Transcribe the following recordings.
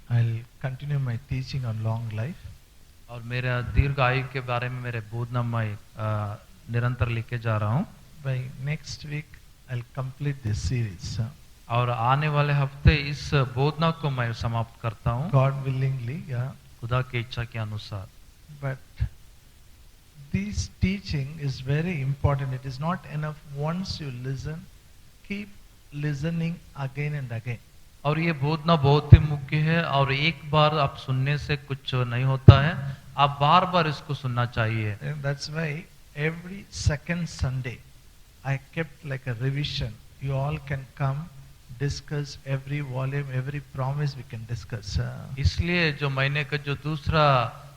I'll continue my teaching on long life. और मेरा दीर्घ आयु के बारे में मेरे बोधना मैं निरंतर लिखे जा रहा हूँ। By next week, I'll complete this series. और आने वाले हफ्ते इस बोधना को मैं समाप्त करता हूँ, God willingly, yeah. खुदा की इच्छा के अनुसार। But this teaching is very important. It is not enough once you listen, keep listening again and again. और ये बोधना बहुत ही मुख्य है और एक बार आप सुनने से कुछ नहीं होता है, आप बार बार इसको सुनना चाहिए। And that's why every second Sunday I kept like a revision. You all can come, discuss every volume, every promise we can discuss. इसलिए जो महीने का जो दूसरा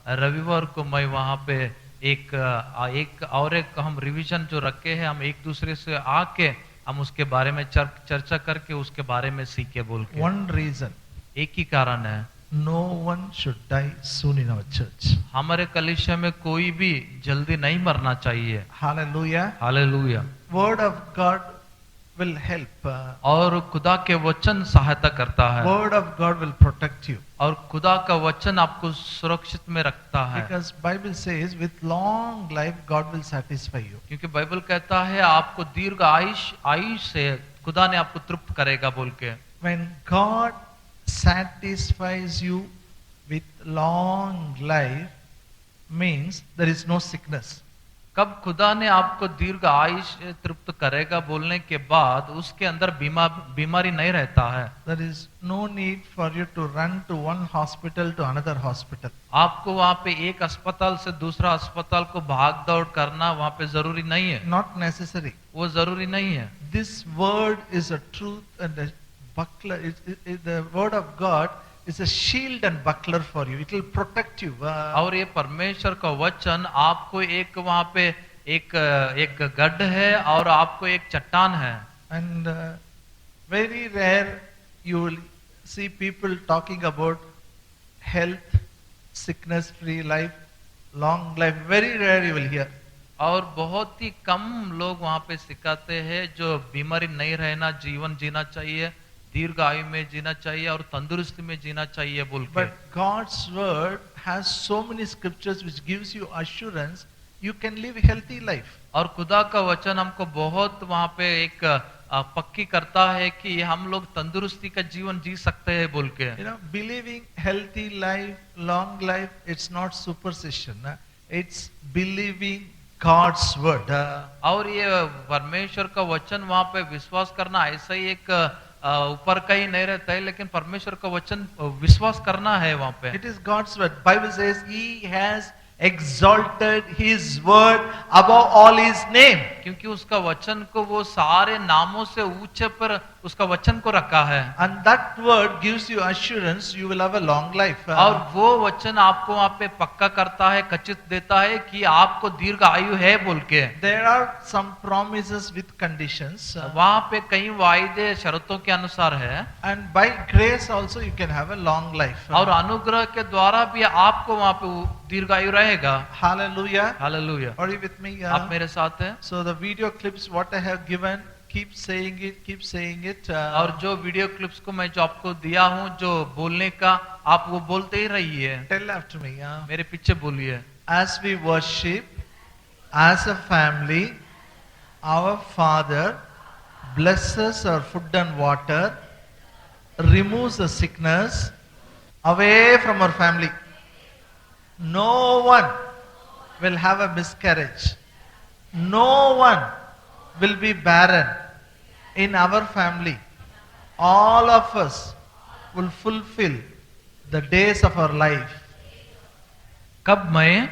रविवार को मैं वहाँ पे एक हम रिवीजन जो रखे हैं, हम एक दूसरे से आके हम उसके बारे में चर्चा करके उसके बारे में सीखे बोल के। One reason, एक ही कारण है, no one should die soon in our church. हमारे कलीसिया में कोई भी जल्दी नहीं मरना चाहिए। Hallelujah. Hallelujah. Word of God will help. और खुदा के वचन सहायता करता है, Word of God will protect you. और खुदा का वचन आपको सुरक्षित में रखता है। Because Bible says with long life God will satisfy you. क्योंकि बाइबल कहता है आपको दीर्घ आयु से खुदा ने आपको तृप्त करेगा बोल के। When God satisfies you with long life means there is no sickness. कब खुदा ने आपको दीर्घ आयु से तृप्त करेगा बोलने के बाद उसके अंदर बीमारी नहीं रहता है। There is no need for you to run to one hospital to another hospital. आपको वहाँ पे एक अस्पताल से दूसरा अस्पताल को भाग दौड़ करना वहाँ पे जरूरी नहीं है, Not necessary. वो जरूरी नहीं है। This word is a truth and a buckler. The word of God is a shield and buckler for you. It will protect you. और ये परमेश्वर का वचन आपको एक वहाँ पे एक गढ़ है और आपको एक चट्टान है। And very rare you will see people talking about health, sickness free life, long life. Very rare you will hear. और बहुत ही कम लोग वहाँ पे सिखाते हैं जो बीमारी नहीं रहना, जीवन जीना चाहिए, दीर्घ आयु में जीना चाहिए और तंदुरुस्ती में जीना चाहिए बोल के। But God's word has so many scriptures which gives you assurance you can live healthy life. और खुदा का वचन हमको बहुत वहाँ पे एक पक्की करता है कि हम लोग तंदुरुस्ती का जीवन जी सकते हैं बोल के। You know, believing healthy life, long life, it's not superstition. It's believing God's word. और ये परमेश्वर का वचन वहाँ पे विश्वास करना ऐसा ही एक ऊपर का ही नहीं रहता है, लेकिन परमेश्वर का वचन विश्वास करना है वहाँ पे। It is God's word. Bible says He has exalted His word above all His name. क्योंकि उसका वचन को वो सारे नामों से ऊंचे पर उसका वचन को रखा है। And that word gives you assurance you will have a long life. और वो वचन आपको वहाँ पे पक्का करता है, खचित देता है कि आपको दीर्घ आयु है बोल के। There are some promises with conditions. वहाँ पे कई वायदे शर्तों के अनुसार है। And by grace also you can have a long life. और अनुग्रह के द्वारा भी आपको वहाँ पे दीर्घ आयु रहेगा। Hallelujah. Hallelujah. Are you with me? आप मेरे साथ हैं? So the video clips what I have given, keep saying it, keep saying it. और जो वीडियो क्लिप्स को मैं जो आपको दिया हूँ जो बोलने का, आप वो बोलते ही रहिए। Tell after me. मेरे पीछे बोलिए। As we worship as a family, our Father blesses our food and water, removes the sickness away from our family. No one will have a miscarriage. No one will be barren in our family. All of us will fulfill the days of our life. कब मैं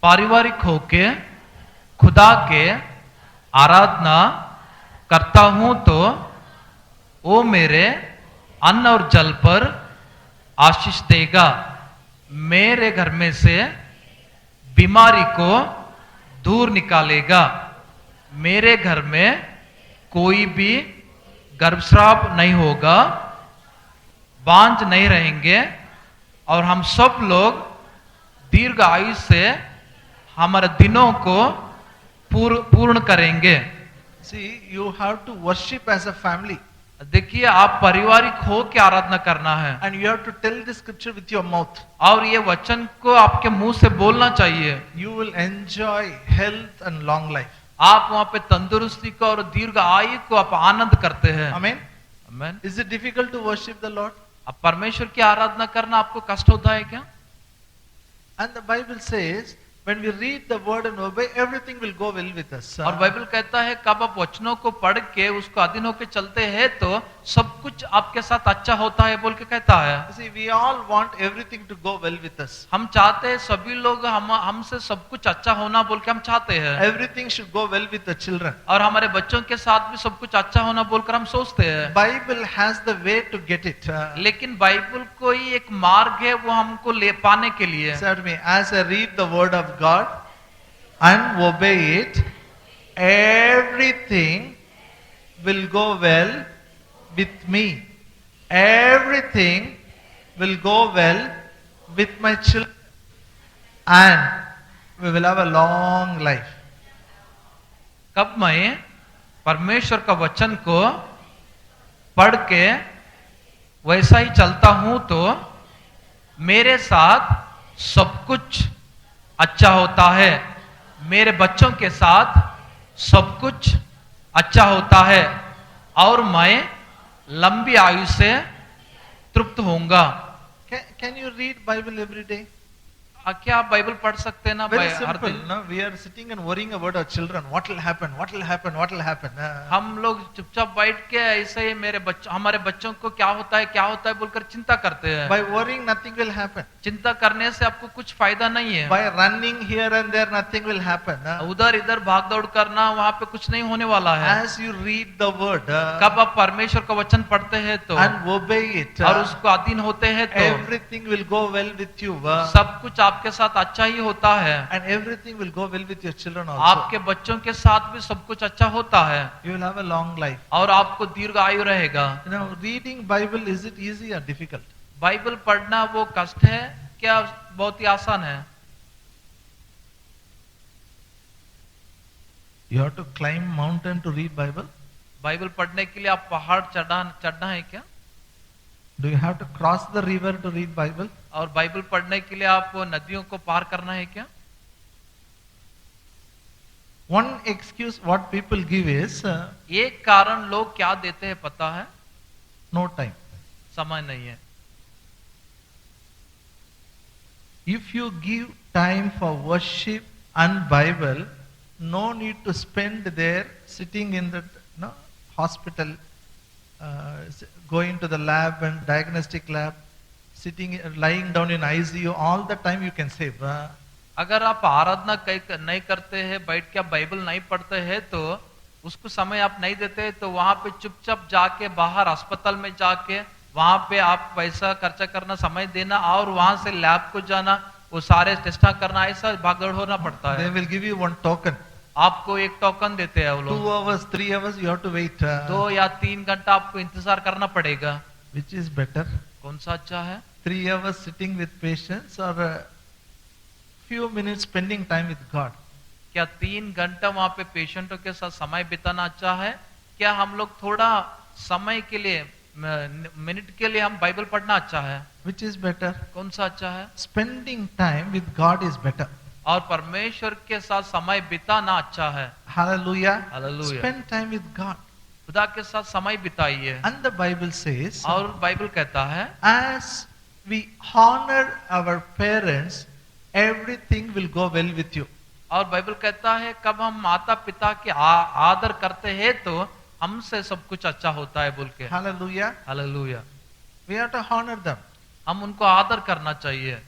पारिवारिक होके खुदा के आराधना करता हूं तो वो मेरे अन्न और जल पर आशीष देगा, मेरे घर में से बीमारी को दूर निकालेगा, मेरे घर में कोई भी गर्भस्राव नहीं होगा, बांझ नहीं रहेंगे और हम सब लोग दीर्घ आयु से हमारे दिनों को पूर्ण करेंगे। See, you have to worship as a family. देखिए आप पारिवारिक हो के आराधना करना है And you have to tell the scripture with your mouth. और ये वचन को आपके मुंह से बोलना चाहिए। You will enjoy health and long life. आप वहां पे तंदुरुस्ती को और दीर्घ आयु को आप आनंद करते हैं। Amen. आमीन। Is it difficult to worship the Lord? अब परमेश्वर की आराधना करना आपको कष्ट होता है क्या? And the Bible says, when we read the word and obey, everything will go well with us. और बाइबल कहता है कब आप वचनों को पढ़ के उसको अधीन होकर चलते हैं तो सब कुछ आपके साथ अच्छा होता है बोल के कहता है। You see, we all want everything to go well with us. हम चाहते हैं सभी लोग हमसे सब कुछ अच्छा होना बोल के हम चाहते हैं। Everything should go well with the children. और हमारे बच्चों के साथ भी सब कुछ अच्छा होना बोलकर हम सोचते हैं। Bible has the way to get it. लेकिन बाइबल कोई एक मार्ग है वो हमको ले पाने के लिए। Say to me, as I read the word of God and obey it, everything will go well with me. Everything will go well with my children, and we will have a long life. कब मैं परमेश्वर का वचन को पढ़ के वैसा ही चलता हूं तो मेरे साथ सब कुछ अच्छा होता है, मेरे बच्चों के साथ सब कुछ अच्छा होता है और मैं लंबी आयु से तृप्त होऊंगा। Can you read Bible every day? क्या आप बाइबल पढ़ सकते हैं ना? Very हर simple. दिन No, we are sitting and worrying about our children. What will happen? What will happen? What will happen? हम लोग चुपचाप बैठ के ऐसे ही हमारे बच्चों को क्या होता है बोलकर चिंता करते हैं। By worrying, nothing will happen. चिंता करने से आपको कुछ फायदा नहीं है। By running here and there, nothing will happen. उधर इधर भाग दौड़ करना वहाँ पे कुछ नहीं होने वाला है। As you read the word कब आप परमेश्वर का वचन पढ़ते हैं तो and obey it, और उसको अधीन होते हैं तो everything will go well with you. सब कुछ आपके साथ अच्छा ही होता है। And everything will go well with your children also. आपके बच्चों के साथ भी सब कुछ अच्छा होता है You will have a long life. और आपको दीर्घ आयु रहेगा। You know, reading Bible, is it easy or difficult? Bible पढ़ना वो कष्ट है क्या बहुत ही आसान है? You have to climb mountain to read Bible? Bible पढ़ने के लिए आप पहाड़ चढ़ना है क्या? Do you have to cross the river to read Bible? और बाइबल पढ़ने के लिए आप नदियों को पार करना है क्या? One excuse what people give is एक कारण लोग क्या देते हैं पता है? no time. समय नहीं है। If you give time for worship and Bible, no need to spend there sitting in the hospital, going to the lab and diagnostic lab, sitting, lying down in ICU, all the time you can save. अगर आप आराधना नहीं करते हैं, बैठ के आप Bible नहीं पढ़ते हैं तो उसको समय आप नहीं देते तो वहां पे चुपचाप जाके बाहर अस्पताल में जाके वहां पे आप पैसा खर्चा करना, समय देना और वहां से लैब को जाना, वो सारे टेस्ट करना, ऐसा भागदौड़ होना पड़ता है। They will give you one token. आपको एक टोकन देते हैं वो लोग। 2 hours, 3 hours you have to wait. 2 या 3 घंटा आपको इंतजार करना पड़ेगा। Which is better? कौन सा अच्छा है? 3 hours sitting with patients or a few minutes spending time with God? क्या 3 घंटा वहां पे पेशेंटों के साथ समय बिताना अच्छा है? क्या हम लोग थोड़ा समय के लिए मिनट के लिए हम बाइबल पढ़ना अच्छा है? Which is better? कौन सा अच्छा है? Spending time with God is better. और परमेश्वर के साथ समय बिताना अच्छा है। Hallelujah. Hallelujah. Spend time with God. खुदा के साथ समय बिताइए। And the Bible says, और बाइबल कहता है as we honor our parents, everything will go well with you. और बाइबल कहता है कब हम माता पिता के आदर करते हैं तो हमसे सब कुछ अच्छा होता है बोल के। Hallelujah. Hallelujah. We have to honor them. हम उनको आदर करना चाहिए।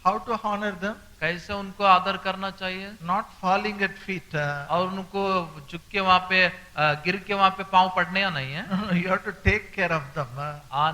How to honor them? कैसे उनको आदर करना चाहिए? Not falling at feet. और उनको झुक के वहां पे गिर के वहां पे पांव पड़ने या नहीं है? You have to take care of them.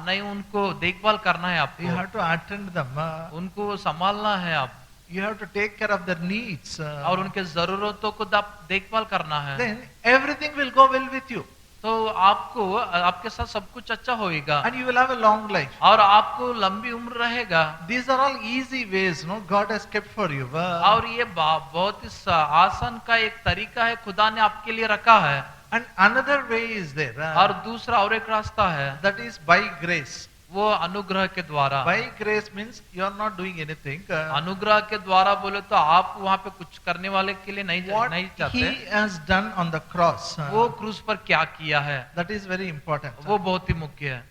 नहीं, उनको देखभाल करना है You आपको। have to attend them. उनको संभालना है आप You have to take care of their needs. और उनके जरूरतों को देखभाल करना है। Then everything will go well with you. तो आपको आपके साथ सब कुछ अच्छा होएगा And you will have a long life. और आपको लंबी उम्र रहेगा। These are all easy ways, no, God has kept for you. और ये बहुत ही आसान का एक तरीका है खुदा ने आपके लिए रखा है। And another way is there. और दूसरा और एक रास्ता है, That is by grace. वो अनुग्रह के द्वारा। By grace means you are not doing anything. अनुग्रह के द्वारा बोले तो आप वहाँ पे कुछ करने वाले के लिए नहीं What नहीं he चाहते, has done on the cross. वो क्रूस पर क्या किया है, That is very important. वो बहुत ही मुख्य है।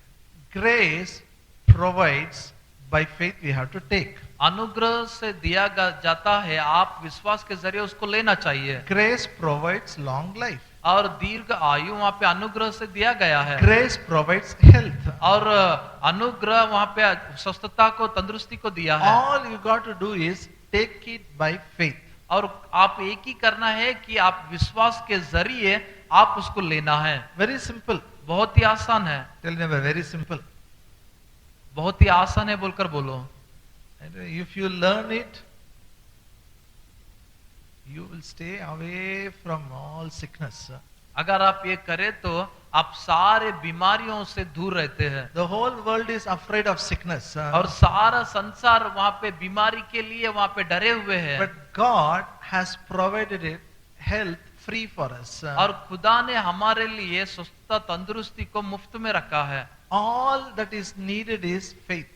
Grace provides, by faith we have to take. अनुग्रह से दिया जाता है, आप विश्वास के जरिए उसको लेना चाहिए। Grace provides long life. और दीर्घ आयु वहाँ पे अनुग्रह से दिया गया है। Grace provides health. और अनुग्रह वहाँ पे स्वस्थता को, तंदुरुस्ती को दिया है। All you got to do is take it by faith. और आप एक ही करना है कि आप विश्वास के जरिए आप उसको लेना है। Very simple. बहुत ही आसान है, Tell me, very simple. बहुत ही आसान है बोलकर बोलो। And if you learn it, you will stay away from all sickness. अगर आप ये करें तो आप सारे बीमारियों से दूर रहते हैं। The whole world is afraid of sickness. और सारा संसार वहाँ पे बीमारी के लिए वहाँ पे डरे हुए हैं। But God has provided it health free for us. और खुदा ने हमारे लिए स्वस्थता, तंदुरुस्ती को मुफ्त में रखा है। All that is needed is faith.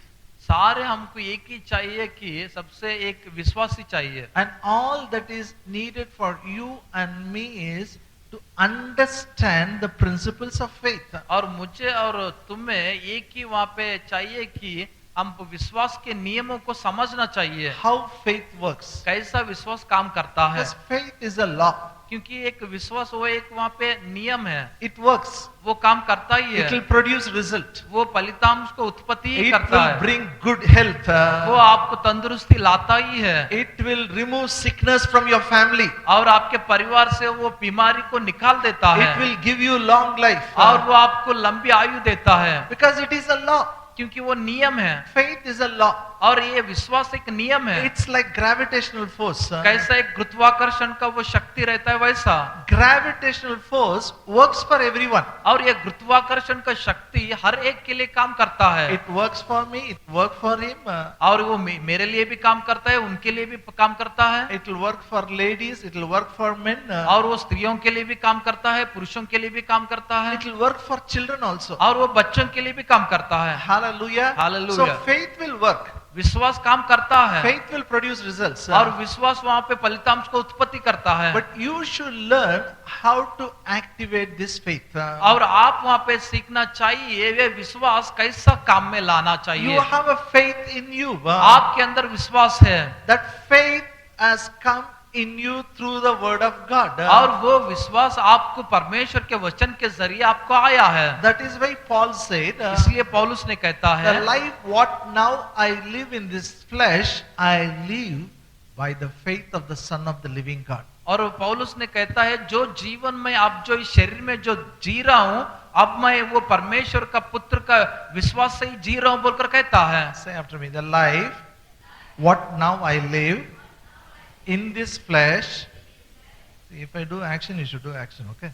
सारे हमको एक ही चाहिए कि सबसे एक विश्वास ही चाहिए। And all that is needed for you and me is to understand the principles of faith. और मुझे और तुम्हें एक ही वहाँ पे चाहिए कि हम विश्वास के नियमों को समझना चाहिए। How faith works. कैसा विश्वास काम करता है, Because faith is a law. क्योंकि एक विश्वास वो एक वहाँ पे नियम है, It works. वो काम करता ही It will है, produce result. वो फलितांश को उत्पत्ति ही It करता will है, bring good health. वो आपको तंदुरुस्ती लाता ही है, It will remove sickness from your family. और आपके परिवार से वो बीमारी को निकाल देता है, It will give you long life. और वो आपको लंबी आयु देता है, Because it is a law. क्योंकि वो नियम है। Faith is a law. और ये विश्वास एक नियम है। It's like gravitational force. कैसा एक गुरुत्वाकर्षण का वो शक्ति रहता है वैसा Gravitational force works for everyone. और ये गुरुत्वाकर्षण का शक्ति हर एक के लिए काम करता है। It works for me, it works for him. और वो मेरे लिए भी काम करता है, उनके लिए भी काम करता है, It will work for ladies, it will work for men. और वो स्त्रियों के लिए भी काम करता है, पुरुषों के लिए भी काम करता है, It will work for children also. और वो बच्चों के लिए भी काम करता है। Hallelujah. Hallelujah. So faith will work. विश्वास काम करता है, Faith will produce results. और विश्वास वहाँ पे फलितांश को उत्पत्ति करता है। But you should learn how to activate this faith. और आप वहाँ पे सीखना चाहिए वे विश्वास कैसा काम में लाना You चाहिए। have a faith in you. आपके अंदर विश्वास है, That faith has come in you through the word of God. और वो विश्वास आपको परमेश्वर के वचन के जरिए आपको आया है। That is why Paul said, इसलिए पौलुस ने कहता है, the life what now I live in this flesh, I live by the faith of the Son of the living God. और पौलुस ने कहता है जो जीवन में अब जो इस शरीर में जो जी रहा हूं, अब मैं वो परमेश्वर का पुत्र का विश्वास से ही जी रहा हूं बोलकर कहता है। Say after me, the life what now I live in this flesh. If I do action, you should do action, okay?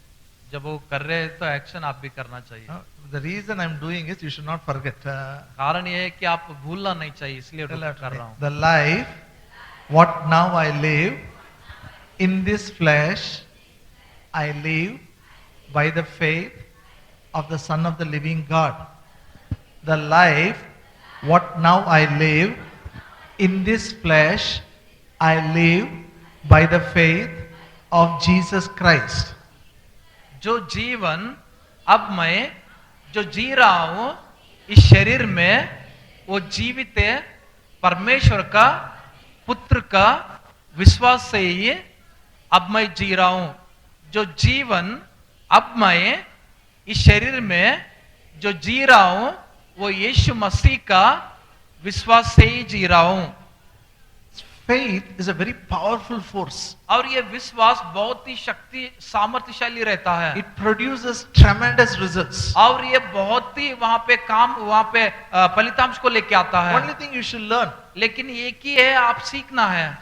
जब वो कर रहे हैं तो एक्शन आप भी करना चाहिए। The reason I'm doing is you should not forget. कारण ये है कि आप भूलना नहीं चाहिए, इसलिए Tell कर after me, रहा हूँ। the life what now I live in this flesh, I live by the faith of the Son of the living God. The life what now I live in this flesh, I live by the faith of Jesus Christ. जो जीवन अब मैं जो जी रहा हूं इस शरीर में, वो जीवित है परमेश्वर का पुत्र का विश्वास से ही अब मैं जी रहा हूं। जो जीवन अब मैं इस शरीर में जो जी रहा हूं वो यीशु मसीह का विश्वास से ही जी रहा हूं। Faith is a very powerful force. और ये विश्वास बहुत ही शक्ति सामर्थ्यशाली रहता है। It produces tremendous results. और ये बहुत ही वहां पे काम, वहां पे फलितांश को लेके आता है। Only thing you should learn, लेकिन एक ही है, आप सीखना है।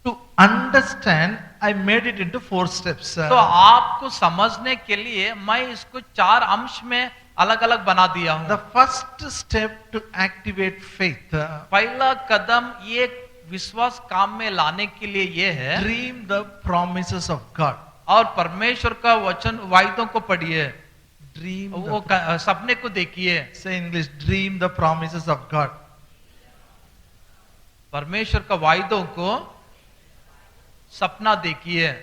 to understand, I made it into 4 steps. तो आपको समझने के लिए मैं इसको 4 अंश में अलग अलग बना दिया हूं। The first step to activate faith, पहला कदम ये विश्वास काम में लाने के लिए ये है, dream the promises of God. और परमेश्वर का वचन वायदों को पढ़िए, Dream. वो सपने को देखिए। Say in English, dream the promises of God. परमेश्वर का वायदों को सपना देखिए।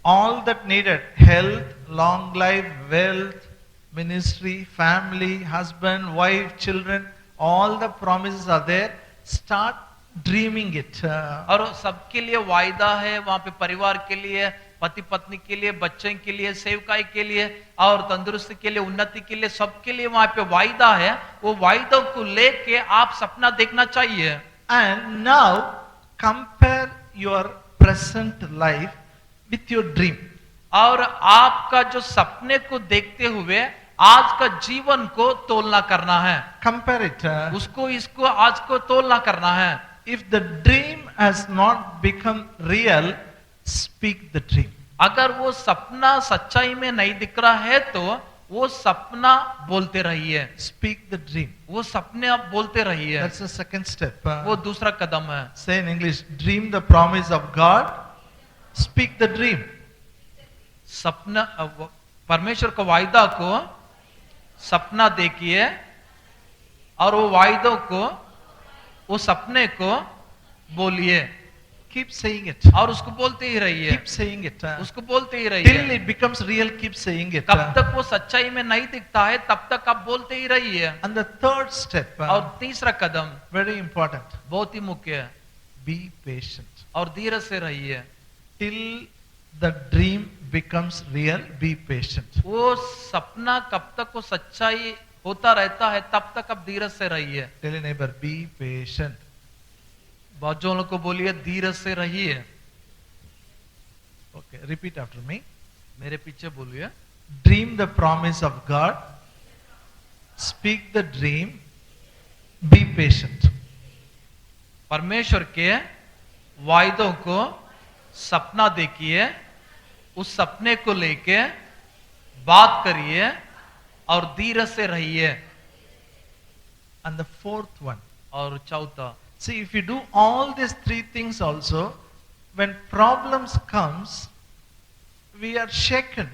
All that needed, health, long life, wealth, ministry, family, husband, wife, children, all the promises are there. Start dreaming it. और सबके लिए वायदा है, वहां पे परिवार के लिए, पति पत्नी के लिए, बच्चे के लिए, सेवकाई के लिए और तंदुरुस्ती के लिए, उन्नति के लिए, सबके लिए वहां पे वायदा है। वो वायदों को लेके आप सपना देखना चाहिए। And now compare your present life with your dream. और आपका जो सपने को देखते हुए आज का जीवन को तोलना करना है। Compare it. उसको इसको आज को तोलना करना है। If the dream has not become real, speak the dream. अगर वो सपना सच्चाई में नहीं दिख रहा है तो वो सपना बोलते रहिए। Speak the dream. वो सपने आप बोलते रहिए। That's the second step. वो दूसरा कदम है। Say in English, dream the promise of God. Speak the dream. सपना परमेश्वर का वायदा को सपना देखिए और वो वायदों को, वो सपने को बोलिए। Keep saying it. और उसको बोलते ही रहिए। Keep saying it. उसको बोलते ही Till रहिए। it becomes real, keep saying it. कब तक वो सच्चाई में नहीं दिखता है तब तक आप बोलते ही रहिए। And the third step, और तीसरा कदम very important, बहुत ही मुख्य है, be patient. और धीरज से रहिए। Till the dream becomes real, be patient. वो सपना कब तक वो सच्चाई होता रहता है तब तक आप धीरज से रहिए। Tell your neighbor, be patient. बाजू को बोलिए धीरज से रहिए। Okay, repeat after me. मेरे पीछे बोलिए। Dream the promise of God. Speak the dream. Be patient. परमेश्वर के वायदों को सपना देखिए, उस सपने को लेके बात करिए और धीरज से रहिए। And the fourth one. और चौथा, See, if you do all these three things also, when problems comes, we are shaken.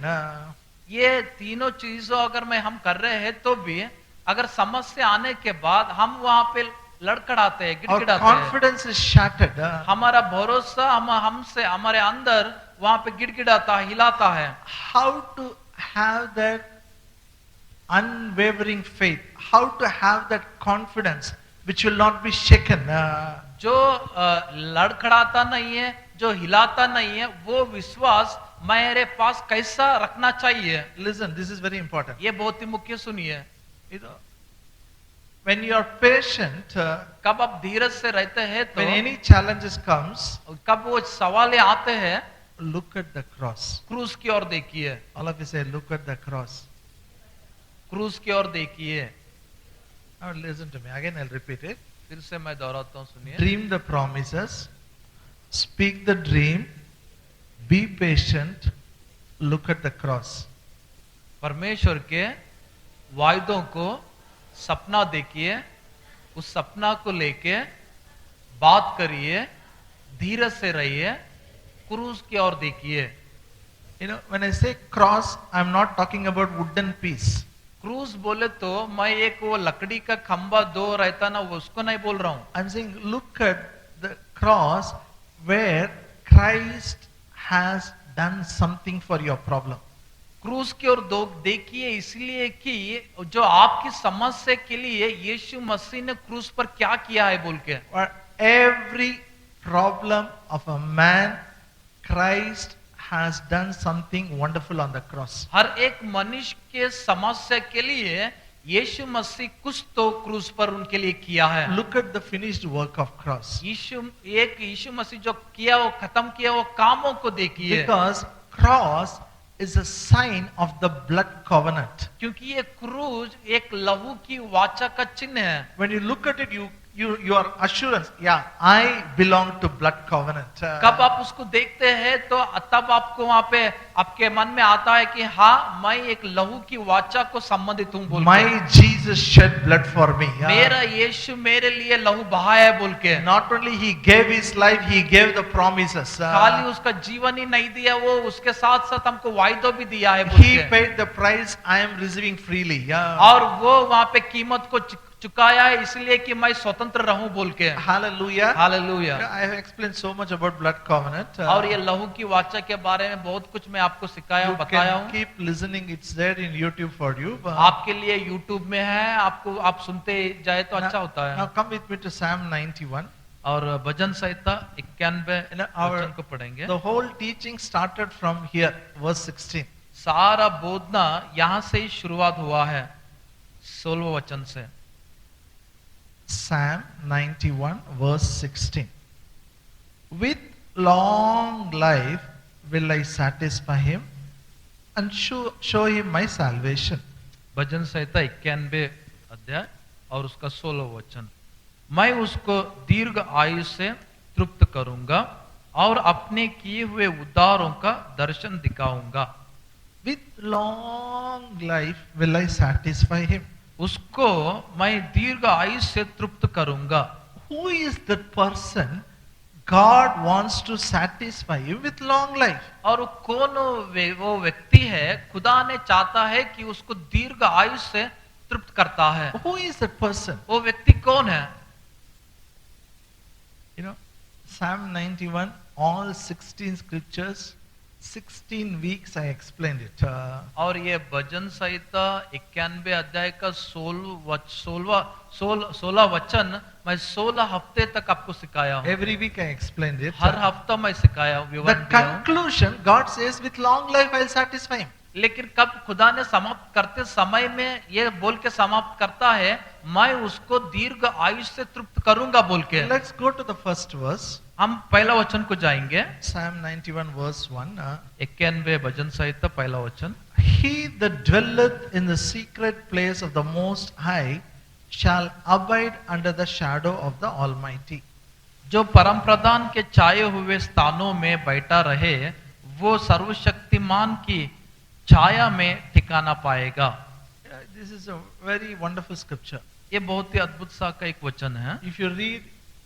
ये तीनों चीजों अगर मैं हम कर रहे हैं तो भी अगर समस्या आने के बाद हम वहां पे लड़खड़ाते हैं, Our गिड़गिड़ाते हैं। confidence is shattered. हमारा भरोसा हमसे हमारे अंदर वहां पे गिड़गिड़ाता है, हिलाता है। How to have that unwavering faith? How to have that confidence which will not be shaken? जो लड़खड़ाता नहीं है, जो हिलाता नहीं है, वो विश्वास मेरे पास कैसा रखना चाहिए? Listen, this is very important. ये बहुत ही मुख्य सुनिए। You know, when you are patient, कब आप धीरज से रहते हैं तो when any challenges comes, कब वो सवाल आते हैं, look at the cross. क्रूस की ओर देखिए। All of you say, look at the cross. क्रूस की ओर देखिए। Now listen to me. Again, I'll repeat it. फिर से मैं दोहराता हूँ, सुनिए। Dream the promises. Speak the dream. Be patient. Look at the cross. परमेश्वर के वायदों को सपना देखिए, उस सपना को लेके बात करिए, धीरज से रहिए, क्रूस की ओर देखिए। You know, when I say cross, I'm not talking about wooden piece. क्रूस बोले तो मैं एक वो लकड़ी का खंबा दो रहता ना, वो उसको नहीं बोल रहा हूं। I'm saying look at the cross where Christ has done something for your problem. क्रूस की ओर देखिए इसलिए कि जो आपकी समस्या के लिए यीशु मसीह ने क्रूस पर क्या किया है बोल के। For every problem of a man, Christ has done something wonderful on the cross. हर एक मनुष्य के समस्या के लिए यीशु मसीह कुछ तो क्रूस पर उनके लिए किया है। Look at the finished work of cross. यीशु मसीह जो किया, वो खत्म किया, वो कामों को देखिए। Because cross is a sign of the blood covenant. क्योंकि ये क्रूज एक लहू की वाचा का चिन्ह है। When you look at it, your assurance, yeah, I belong to blood covenant. कब आप उसको देखते हैं तो तब आपको वहां पे आपके मन में आता है कि हाँ मैं एक लहू की वाचा को संबंधित हूं बोल My के। Jesus shed blood for me. मेरा यीशु मेरे लिए लहू बहाया है बोल के। Not only he gave his life, he gave the promises. खाली उसका जीवन ही नहीं दिया, वो उसके साथ साथ हमको वायदा भी दिया है बोल He के। paid the price I am receiving freely. और वो वहां पे कीमत को चुकाया है इसलिए कि मैं स्वतंत्र रहूं बोल के। Hallelujah. Hallelujah. I have explained so much about blood covenant. और ये लहू की वाचा के बारे में बहुत कुछ मैं आपको सिखाया हूं, You बताया can हूं। keep listening. It's there in YouTube for you. आपके लिए YouTube में है, आपको आप सुनते जाए तो अच्छा होता Now है। come with me to Psalm 91. और भजन संहिता 91 You know, our- वचन को पढ़ेंगे। The whole teaching started from here, verse 16. सारा बोधना यहाँ से ही शुरुआत हुआ है 16वें वचन से। Psalm 91 verse 16. With long life will I satisfy him and show him my salvation. भजन संहिता 91 अध्याय और उसका 16वां वचन। मैं उसको दीर्घ आयु से तृप्त करूंगा और अपने किए हुए उद्धारों का दर्शन दिखाऊंगा। With long life will I satisfy him. उसको मैं दीर्घ आयु से तृप्त करूंगा। Who is that person God wants to satisfy him with long life? और वो व्यक्ति है खुदा ने चाहता है कि उसको दीर्घ आयु से तृप्त करता है। Who is that person? वो व्यक्ति कौन है? You know, Psalm 91, all 16 scriptures, 16 weeks I explained it. और ये भजन संहिता 91 अध्याय का 16 वचन मैं 16 हफ्ते तक आपको सिखाया हूँ। Every week I explained it. हर हफ्ता मैं सिखाया हूँ, The विवरण दिया हूँ। conclusion, God says, with long life I'll satisfy him. लेकिन कब खुदा ने समाप्त करते समय में ये बोल के समाप्त करता है, मैं उसको दीर्घ आयु से तृप्त करूंगा बोल के। Let's go to the first verse. हम पहला वचन को जाएंगे। Psalm 91 verse 1. 91 भजन संहिता पहला वचन। He that dwelleth in the secret place of the Most High shall abide under the shadow of the Almighty. जो परम प्रधान के छाए हुए स्थानों में बैठा रहे, वो सर्वशक्तिमान की छाया में ठिकाना पाएगा। This is a very wonderful scripture. ये बहुत ही अद्भुत सा का एक वचन है। If you read,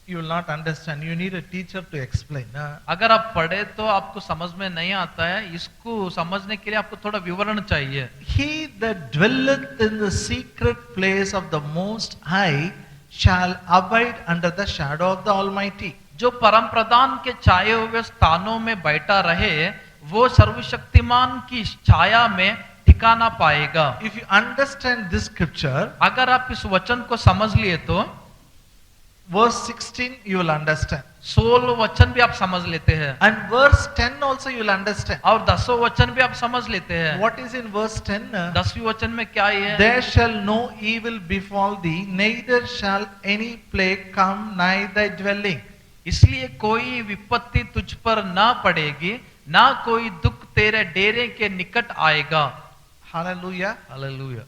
you will not understand. You need a teacher to explain. अगर आप पढ़े तो आपको समझ में नहीं आता है, इसको समझने के लिए आपको थोड़ा विवरण चाहिए। He that dwelleth in the secret place of the Most High shall abide under the shadow of the Almighty. जो परम प्रधान के छाए हुए स्थानों में बैठा रहे, वो सर्वशक्तिमान की छाया में ठिकाना पाएगा। If you understand this scripture, अगर आप इस वचन को समझ लिए तो verse 16 you will understand. 16 वचन भी आप समझ लेते हैं And verse 10 also you will understand. और 10वां वचन भी आप समझ लेते हैं। What is in verse 10? 10वीं वचन में क्या है? There shall no evil befall thee, neither shall any plague come nigh thy dwelling. इसलिए कोई विपत्ति तुझ पर ना पड़ेगी, ना कोई दुख तेरे डेरे के निकट आएगा। Hallelujah. Hallelujah.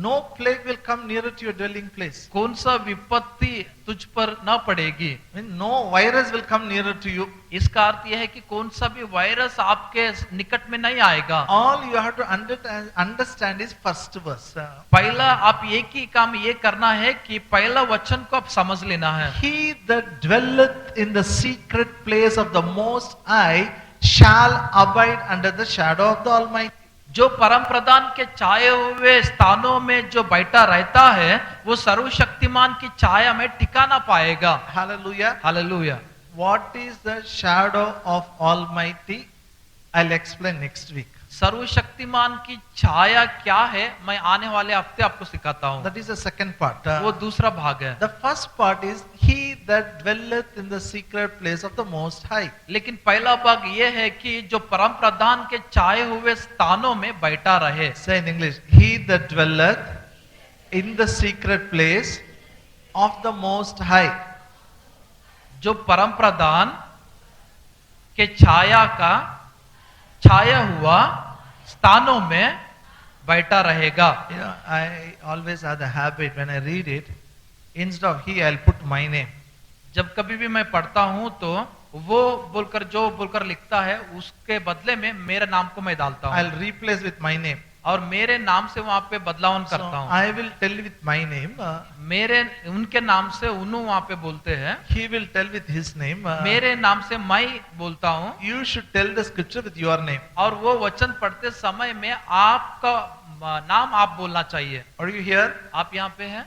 No plague will come nearer to your dwelling place. कौन सा विपत्ति तुझ पर ना पड़ेगी? I mean, no virus will come nearer to you. इसका अर्थ यह है कि कौन सा भी वायरस आपके निकट में नहीं आएगा। All you have to understand is first verse. पहला आप एक ही काम ये करना है कि पहला वचन को आप समझ लेना है। He that dwelleth in the secret place of the Most High shall abide under the shadow of the Almighty. जो परम प्रधान के छाए हुए स्थानों में जो बैठा रहता है, वो सर्वशक्तिमान की छाया में ठिकाना पाएगा। Hallelujah. Hallelujah. What is the shadow of Almighty? I'll explain next week. सर्वशक्तिमान की छाया क्या है, मैं आने वाले हफ्ते आपको सिखाता हूँ। That is the second part. वो दूसरा भाग है। The first part is he that dwelleth in the secret place of the Most High. लेकिन पहला भाग ये है कि जो परम प्रधान के छाए हुए स्थानों में बैठा रहे। Say in English, he that dwelleth in the secret place of the Most High. जो परम प्रधान के छाया हुआ स्थानों में बैठा रहेगा। You know, I always have the habit when I read it, Instead of he, I'll put my name. जब कभी भी मैं पढ़ता हूं तो वो बोलकर जो बोलकर लिखता है उसके बदले में मेरे नाम को मैं डालता हूं I'll replace with my name. और मेरे नाम से वहां पे बदलाव So करता हूं I will tell with my name. मेरे उनके नाम से उन्हों वहां पे बोलते हैं He will tell with his name. मेरे नाम से मैं बोलता हूं You should tell the scripture with your name. और वो वचन पढ़ते समय में आपका नाम आप बोलना चाहिए Are you here? आप यहाँ पे हैं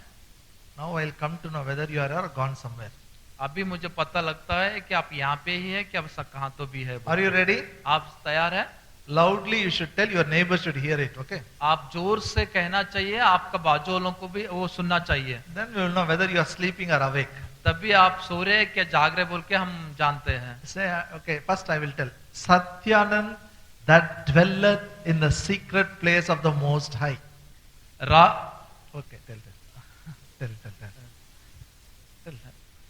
Now I'll come to know whether you are or gone somewhere. अभी मुझे पता लगता है कि आप यहाँ पे ही है कि अब कहाँ तो भी है Are you ready? आप तैयार है Loudly you should tell, your neighbor should hear it, okay? आप जोर से कहना चाहिए आपका बाजू वालों को भी वो सुनना चाहिए Then we will know whether you are sleeping or awake. तभी आप सो रहे क्या जाग रहे बोल के हम जानते हैं Say, okay, first I will tell. Satyanand that dwelleth in the secret place of the Most High. Okay, tell.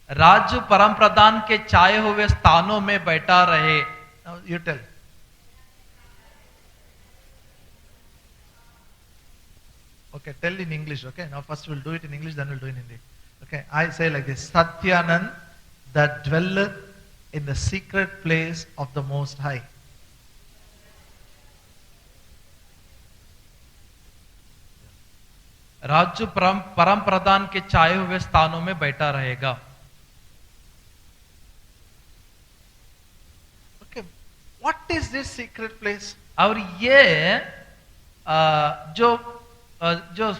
राज्य परम प्रधान के छाए हुए स्थानों में बैठा रहे Now you tell. Okay, tell in English, okay? Now first we'll do it in English, then we'll do it in Hindi. Okay, I say like this. Satyanand that dwelleth in the secret place of the Most High. राज्य परम प्रधान के छाए हुए स्थानों में बैठा रहेगा Okay, what is this secret place? और ये जो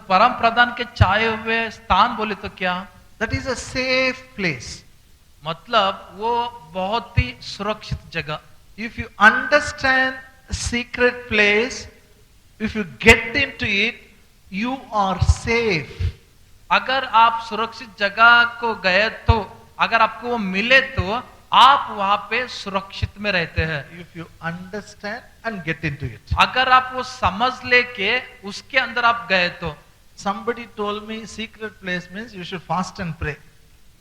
परम प्रधान के छाए हुए स्थान बोले तो क्या That is a safe place. मतलब वो बहुत ही सुरक्षित जगह If you understand secret place, if you get into it, you are safe. अगर आप सुरक्षित जगह को गए तो अगर आपको वो मिले तो आप वहां पे सुरक्षित में रहते हैं If you understand and get into it. अगर आप वो समझ लेके उसके अंदर आप गए तो Somebody told me secret place means you should fast and pray.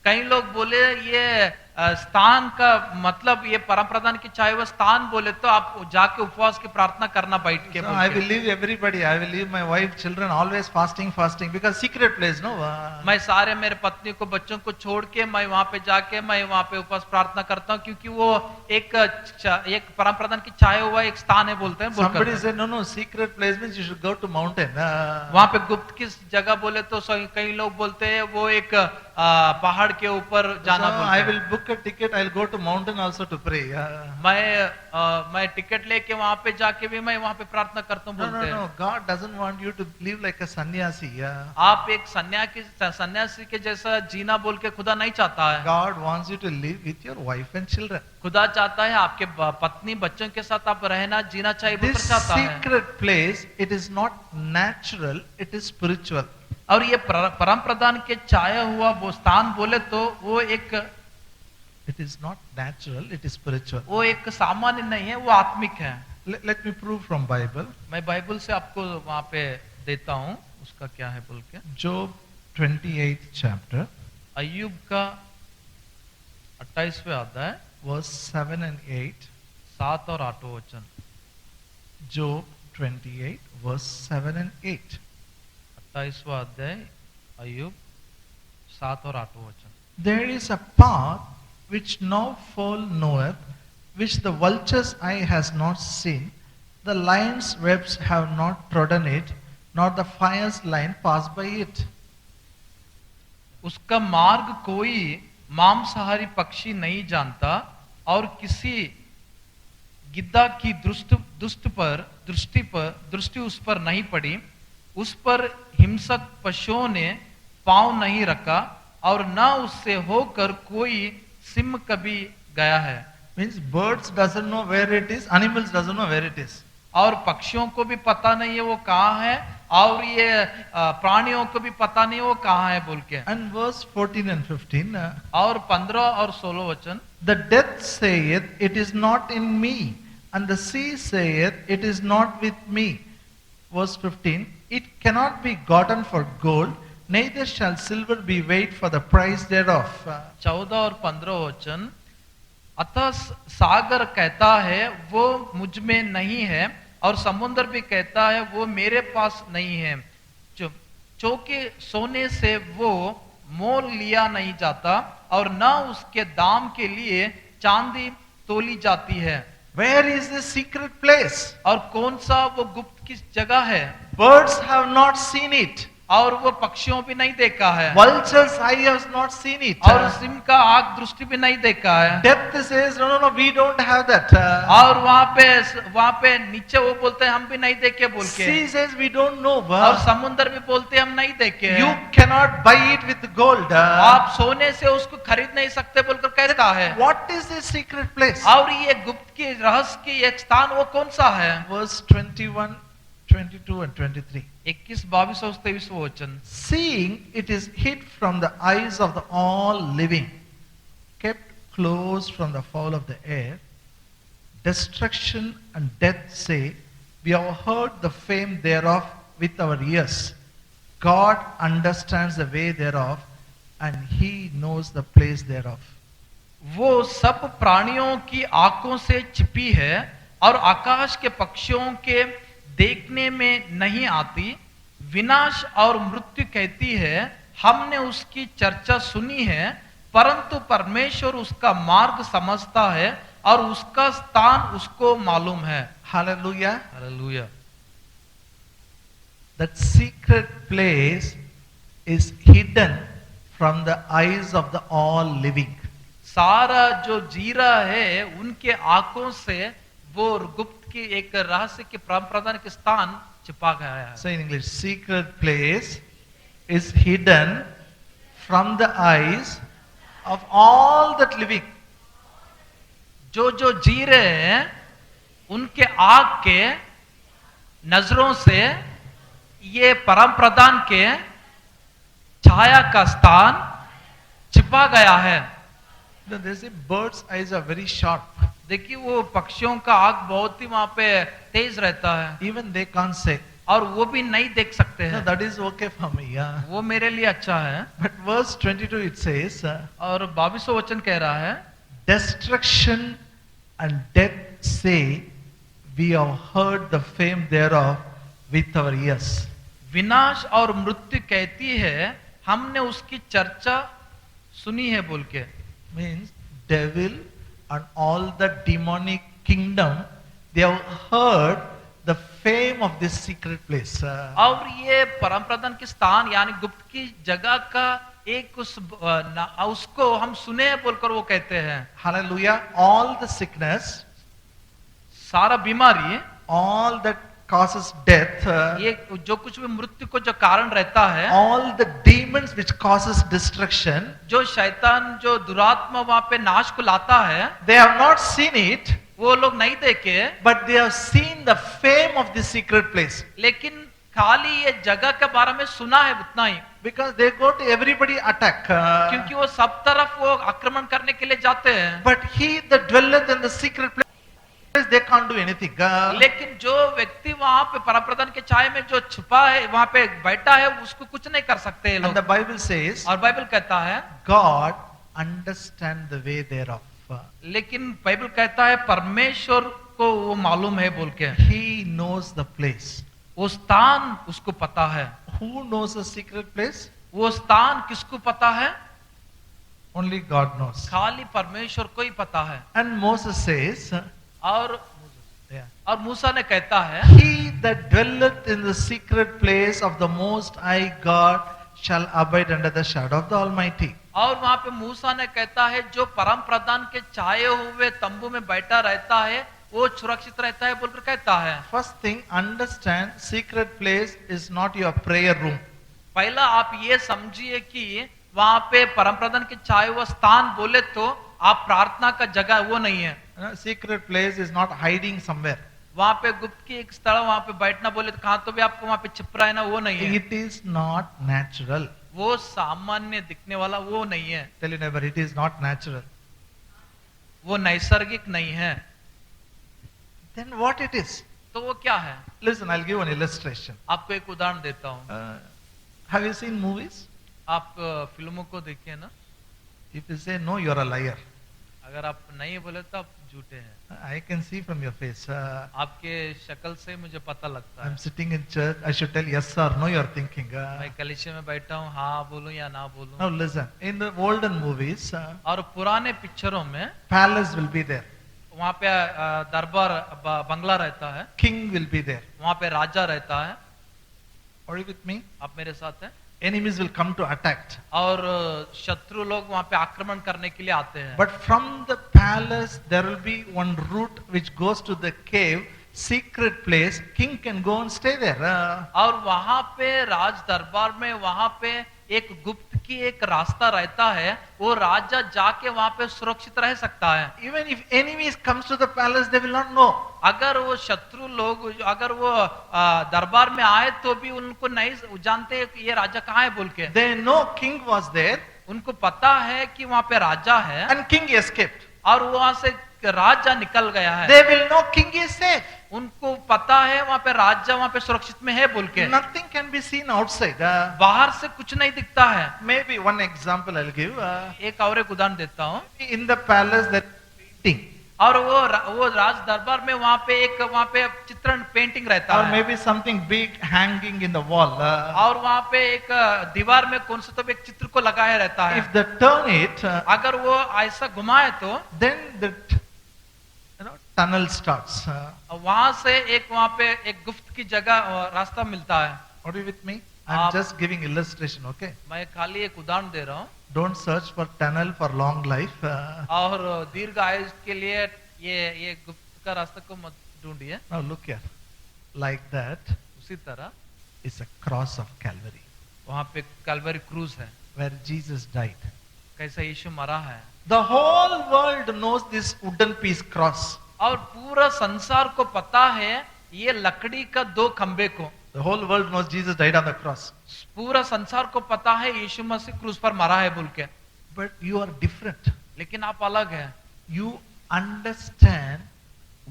कई लोग बोले ये स्थान का मतलब ये परम प्रधान की चाहे वो स्थान बोले तो आप जाके उपवास की प्रार्थना करना बैठ के So I will leave everybody. I will leave my wife, children, always fasting, because secret place, no? मैं सारे मेरे पत्नी को बच्चों को छोड़ के मैं वहां पे जाके मैं वहां पे उपवास प्रार्थना करता हूँ क्योंकि वो एक परम प्रधान की छाया हुआ एक स्थान है बोलते हैं Somebody said, no, secret place means you should go to mountain. वहां पे गुप्त की जगह बोले तो कई लोग बोलते हैं वो एक पहाड़ के ऊपर जाना So I will book a ticket. I will go to mountain also to pray. मैं टिकट लेके वहां पे जाके भी मैं वहां पे प्रार्थना करता हूँ बोलते हैं No. God doesn't want you to live like a sannyasi. आप एक सन्यासी के जैसा जीना बोल के खुदा नहीं चाहता है God wants you to live with your wife and children. खुदा चाहता है आपके पत्नी बच्चों के साथ आप रहना जीना चाहिए वो This चाहता है secret place, it is not natural, it is spiritual. और ये परम प्रधान के छाया हुआ वो स्थान बोले तो वो एक It is not natural, it is spiritual. वो एक सामान्य नहीं है वो आत्मिक है Let me prove from Bible. मैं बाइबल से आपको वहां पे देता हूं उसका क्या है बोल के Job 28th chapter, अय्यूब का 28वें अध्याय verse 7 and 8. 7 और 8 वचन Job 28, verse 7 and 8. 28वां अध्याय अय्यूब 7 और 8 वचन There is a path which no fowl knoweth, which the vulture's eye has not seen, the lion's webs have not trodden it, nor the fire's line passed by it. उसका मार्ग कोई मांसाहारी पक्षी नहीं जानता और किसी गिद्धा की दृष्टि उस पर नहीं पड़ी उस पर हिंसक पशुओं ने पांव नहीं रखा और न उससे होकर कोई सिंह कभी गया है Means birds doesn't know where it is, animals doesn't know where it is. और पक्षियों को भी पता नहीं है वो कहाँ है और ये प्राणियों को भी पता नहीं वो कहाँ है बोल के And verse 14 and 15. और 15 और 16 वचन The death saith, it is not in me, and the sea saith, it is not with me. Verse 15. It cannot be gotten for gold, neither shall silver be weighed for the price thereof. 14 और 15 वचन अतः सागर कहता है वो मुझ में नहीं है और समुद्र भी कहता है वो मेरे पास नहीं है चूंकि सोने से वो मोल लिया नहीं जाता और न उसके दाम के लिए चांदी तोली जाती है। Where is the secret place? और कौन सा वो गुप्त किस जगह है? Birds have not seen it. और वो पक्षियों भी नहीं देखा है, Vulture's eye has not seen it. और सिंह का आंख दृष्टि भी नहीं देखा है। Depth says, no, no, no, we don't have that. और वहाँ पे नीचे वो बोलते हैं हम भी नहीं देखे बोल के। Sea says, we don't know. और समुद्र भी बोलते हैं हम नहीं देखे। You cannot buy it with gold. आप सोने से उसको खरीद नहीं सकते बोलकर कहता है। What is the secret place? और ये गुप्त की रहस्य की एक स्थान वो कौन सा है? Verse 21, 22 and 23. 21, 22 और 23 वचन। Seeing it is hid from the eyes of the all living, kept close from the fowl of the air, destruction and death say, we have heard the fame thereof with our ears. God understands the way thereof, and he knows the place thereof. वो सब प्राणियों की आंखों से छिपी है और आकाश के पक्षियों के देखने में नहीं आती। विनाश और मृत्यु कहती है हमने उसकी चर्चा सुनी है, परंतु परमेश्वर उसका मार्ग समझता है और उसका स्थान उसको मालूम है। Hallelujah. Hallelujah. That secret place is hidden from the eyes of the all living. सारा जो जी रहा है उनके आंखों से वो गुप्त की एक रहस्य के प्रदान के स्थान छिपा गया है। Say in English, secret place is hidden from the eyes of all that living. जो जो जी रहे हैं उनके आंख के नजरों से ये परम प्रदान के छाया का स्थान छिपा गया है। They say birds' eyes are very sharp. देखिए वो पक्षियों का आंख बहुत ही वहां पे तेज रहता है, Even they can't say, और वो भी नहीं देख सकते no, हैं। that is okay for me. Yeah. वो मेरे लिए अच्छा है। But verse 22 it says, और 22वां वचन कह रहा है, destruction and death say, we have heard the fame thereof with our ears. विनाश और मृत्यु कहती है हमने उसकी चर्चा सुनी है बोल के। Means devil and all the demonic kingdom, they have heard the fame of this secret place. और ये परम प्रधान के स्थान यानी गुप्त की जगह का एक उसको हम सुने हैं बोलकर वो कहते हैं। Hallelujah. All the sickness, सारा बीमारी, all that causes death, ये जो कुछ भी मृत्यु को जो कारण रहता है, all the demons which causes destruction, जो शैतान जो दुरात्मा वहां पे नाश को लाता है, they have not seen it, वो लोग नहीं देखे, but they have seen the fame of this secret place. लेकिन खाली ये जगह के बारे में सुना है उतना ही। Because they go to everybody attack. क्योंकि वो सब तरफ वो आक्रमण करने के लिए जाते हैं। But he that dwelleth in the secret place, they can't do anything. लेकिन जो व्यक्ति वहां पे परमप्रधान के छाये में जो छुपा है वहां पे बैठा है उसको कुछ नहीं कर सकते ये And लोग। the Bible says, और बाइबल कहता है, God understand the way thereof. लेकिन बाइबल कहता है परमेश्वर को वो मालूम है बोल के। He knows the place. वो स्थान उसको पता है। Who knows the secret place? वो स्थान किसको पता है? Only God knows. खाली परमेश्वर को ही पता है। And Moses says, और मूसा ने कहता है, He that dwelleth in the secret place of the Most High God shall abide under the shadow of the Almighty. और वहां पे मूसा ने कहता है जो परम प्रधान के छाए हुए तंबू में बैठा रहता है वो सुरक्षित रहता है बोलकर कहता है। First thing, understand, secret place is not your prayer room. पहला आप ये समझिए कि वहां पे परम प्रधान के छाए हुआ स्थान बोले तो आप प्रार्थना का जगह वो नहीं है। Secret place is not hiding somewhere. वहां पे गुप्त की एक स्थल वहां पे बैठना बोले तो कहां तो भी आपको वहां पे छिप रहा है ना, वो नहीं है। It is not natural. वो सामान्य दिखने वाला वो नहीं है। Tell your neighbor, it is not natural. वो नैसर्गिक नहीं है। Then what it is? तो वो क्या है? Listen, I'll give an illustration. आपको एक उदाहरण देता हूँ। Have you seen movies? आप फिल्मों को देखिए ना। If you say no, you are a liar. अगर आप नहीं बोले तो आप झूठे हैं। I can see from your face. आपके शक्ल से मुझे पता लगता है। I'm sitting in church. I should tell yes or no. You're thinking. मैं कलीसिया में बैठा हूँ, हाँ बोलूं या ना Now बोलूं। listen. In the olden movies, और पुराने पिक्चरों में palace will be there. वहाँ पे दरबार बंगला रहता है, King will be there. वहाँ पे राजा रहता है। Are you with me? आप मेरे साथ हैं? Enemies will come to attack. और शत्रु लोग वहाँ पे आक्रमण करने के लिए आते हैं। But from the palace, there will be one route which goes to the cave, secret place. King can go and stay there. और वहाँ पे राज दरबार में वहाँ पे एक गुप्त की एक रास्ता रहता है, वो राजा जाके वहाँ पे सुरक्षित रह सकता है। Even if enemies comes to the palace, they will not know. अगर वो शत्रु लोग अगर वो दरबार में आए तो भी उनको नहीं जानते कि ये राजा कहाँ है बोल के। They know king was there उनको पता है कि वहाँ पे राजा है and king escaped. और वहाँ से राजा निकल गया है। They will know king is safe. उनको पता है वहाँ पे राजा वहाँ पे सुरक्षित में है बोल के। Nothing can be seen outside. बाहर से कुछ नहीं दिखता है। Maybe one example I'll give. एक और एक उदाहरण देता हूँ। In the palace, there is painting. और वो राज दरबार में वहाँ पे चित्रण पेंटिंग रहता Or है। maybe something big hanging in the wall. और वहाँ पे एक दीवार में कौन सा तो एक चित्र को लगाया रहता है। If they turn it, अगर वो ऐसा घुमाए तो then the tunnel starts. वहां से वहाँ पे एक गुप्त की जगह रास्ता मिलता है। Are you with me? I'm just giving illustration, okay? मैं खाली एक उदाहरण दे रहा हूँ। Don't search for tunnel for long life. और दीर्घ आयु के लिए ये गुप्त का रास्ता को मत ढूंढिए। Now look here. Like that उसी तरह is a cross of Calvary वहाँ पे कैलवरी क्रूज है, where Jesus died. कैसा यीशु मरा है। The whole world knows this wooden piece cross. और पूरा संसार को पता है ये लकड़ी का दो खंबे को। The whole world knows Jesus died on the cross. पूरा संसार को पता है यीशु मसीह क्रूज पर मरा है बोल के। But you are different. लेकिन आप अलग हैं। You understand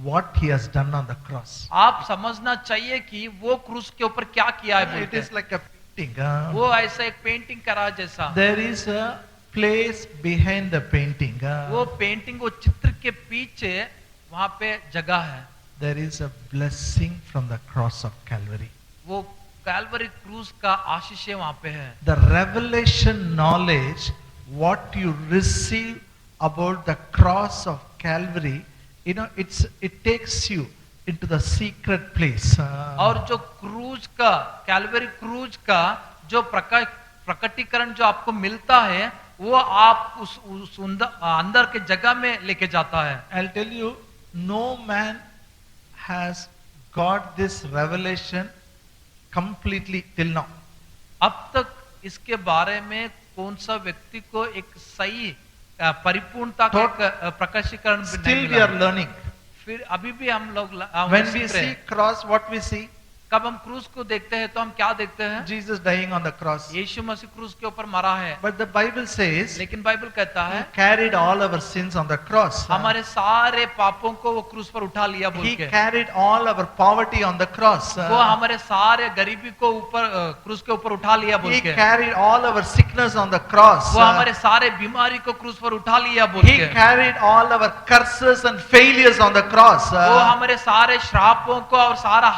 what he has done on the cross. आप समझना चाहिए कि वो क्रूज के ऊपर क्या किया है बोल It के। is like a painting. वो ऐसा एक पेंटिंग करा जैसा। There is a place behind the painting. वो पेंटिंग वो चित्र के पीछे वहाँ पे जगह है। There is a blessing from the cross of Calvary. वो कैलवरी क्रूज का आशीष वहाँ पे है। The revelation knowledge, what you receive about the cross of Calvary, it takes you into the secret place. और जो क्रूज का कैलवरी क्रूज का जो प्रकटीकरण जो आपको मिलता है वो आप उस अंदर के जगह में लेके जाता है। I'll tell you, no man has got this revelation completely till now. अब तक इसके बारे में कौन सा व्यक्ति को एक सही परिपूर्णता का प्रकाशीकरण नहीं Still we मिला। are learning. फिर अभी भी हम लोग When we see cross, what we see? कब हम क्रूज को देखते हैं तो हम क्या देखते हैं? Jesus dying on the cross. यीशु मसीह क्रूज के ऊपर मरा है। But the Bible says, लेकिन बाइबल कहता है He carried all our sins on the cross. हमारे सारे पापों को वो क्रूज पर उठा लिया बोल He के। carried all our poverty on the cross. वो हमारे सारे गरीबी को ऊपर क्रूज के ऊपर उठा लिया बोल He के। carried all our sickness on the cross. वो हमारे सारे बीमारी को क्रूज पर उठा लिया बोल He के। carried all our curses and failures on the cross. वो हमारे सारे श्रापों को और सारा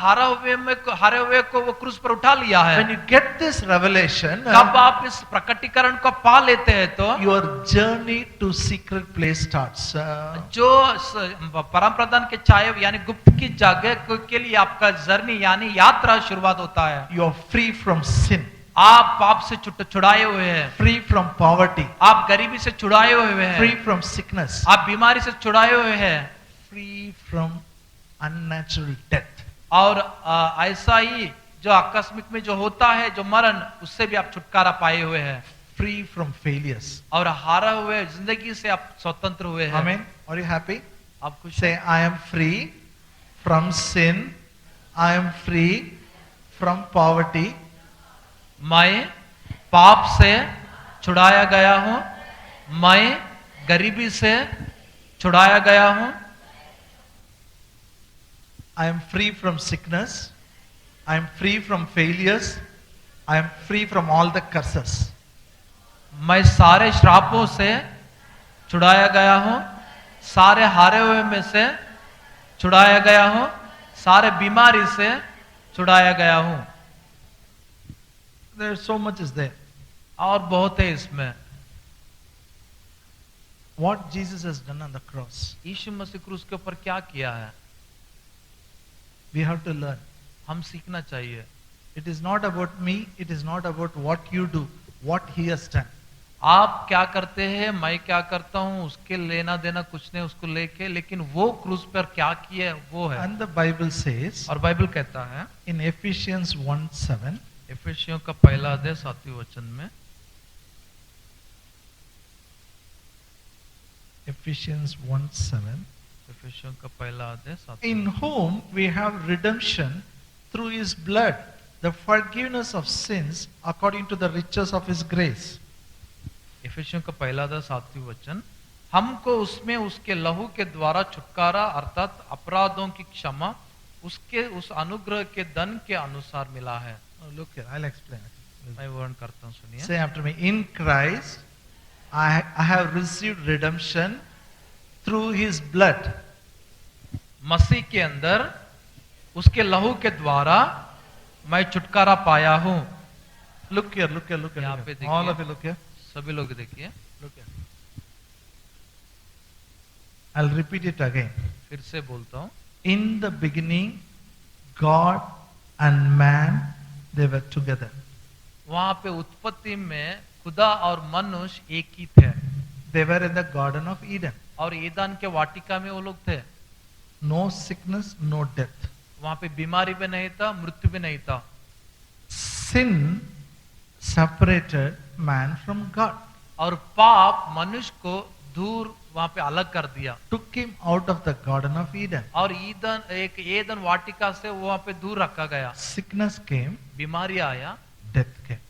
हारे हुए को वो क्रूज पर उठा लिया है। When you get this revelation, जब आप इस प्रकटीकरण को पा लेते हैं तो your journey to secret place starts. जो परम प्रधान के छाये यानी गुप्त की जगह के लिए आपका जर्नी यानी यात्रा शुरुआत होता है। You are free from sin, आप पाप से छुड़ाए हुए हैं, free from poverty, आप गरीबी से छुड़ाए हुए हैं, free from sickness, आप बीमारी से छुड़ाए हुए हैं, free from unnatural death. और ऐसा ही जो आकस्मिक में जो होता है जो मरण उससे भी आप छुटकारा पाए हुए हैं, Free from failures. और हारा हुए जिंदगी से आप स्वतंत्र हुए हैं। Amen. Are you happy? आप खुश Say, I am free from sin. I am free from poverty. मैं पाप से छुड़ाया गया हूं, मैं गरीबी से छुड़ाया गया हूं, I am free from sickness. I am free from failures. I am free from all the curses. मैं सारे श्रापों से छुड़ाया गया हूं, सारे हारे हुए में से छुड़ाया गया हूं, सारे बीमारी से छुड़ाया गया हूं। There's so much is there. और बहुत है इसमें। What Jesus has done on the cross, यीशु मसीह क्रूस के ऊपर क्या किया है, we have to learn. हम सीखना चाहिए। It is not about me, it is not about what you do, what he has done. आप क्या करते हैं, मैं क्या करता हूं, उसके लेना देना कुछ नहीं उसको लेके, लेकिन वो क्रूस पर क्या किया है वो है। And the Bible says और बाइबल कहता है in Ephesians 1:7, इफिसियों का पहला अध्याय 7वें वचन में, Ephesians 1:7, इफिसियों का पहला अध्याय 7। in whom we have redemption through his blood, the forgiveness of sins according to the riches of his grace. इफिसियों का पहला अध्याय 7वें वचन, हमको उसमें उसके लहू के द्वारा छुटकारा अर्थात अपराधों की क्षमा उसके उस अनुग्रह के धन के अनुसार मिला है। Oh, look here, I'll explain. मैं वर्णन करता हूं, सुनिए। Say after me, in Christ I have received redemption through his blood. मसीह के अंदर उसके लहू के द्वारा मैं छुटकारा पाया हूं। Look here, look here, look here. यहाँ Look पे here. देखिए। All of you look here. सभी लोग देखिए, Look here. I'll repeat it again. फिर से बोलता हूं। In the beginning, God and man, they were together. वहां पे उत्पत्ति में खुदा और मनुष्य एक ही थे, They were in the Garden of Eden. और ईदान के वाटिका में वो लोग थे। No sickness, no death. वहां पे बीमारी भी नहीं था, मृत्यु भी नहीं था। Sin separated man from God, और पाप मनुष्य को दूर वहां पे अलग कर दिया, took him out of the Garden of Eden. और ईदन एक ईदन वाटिका से वहां पे दूर रखा गया। Sickness came, बीमारी आया, death came,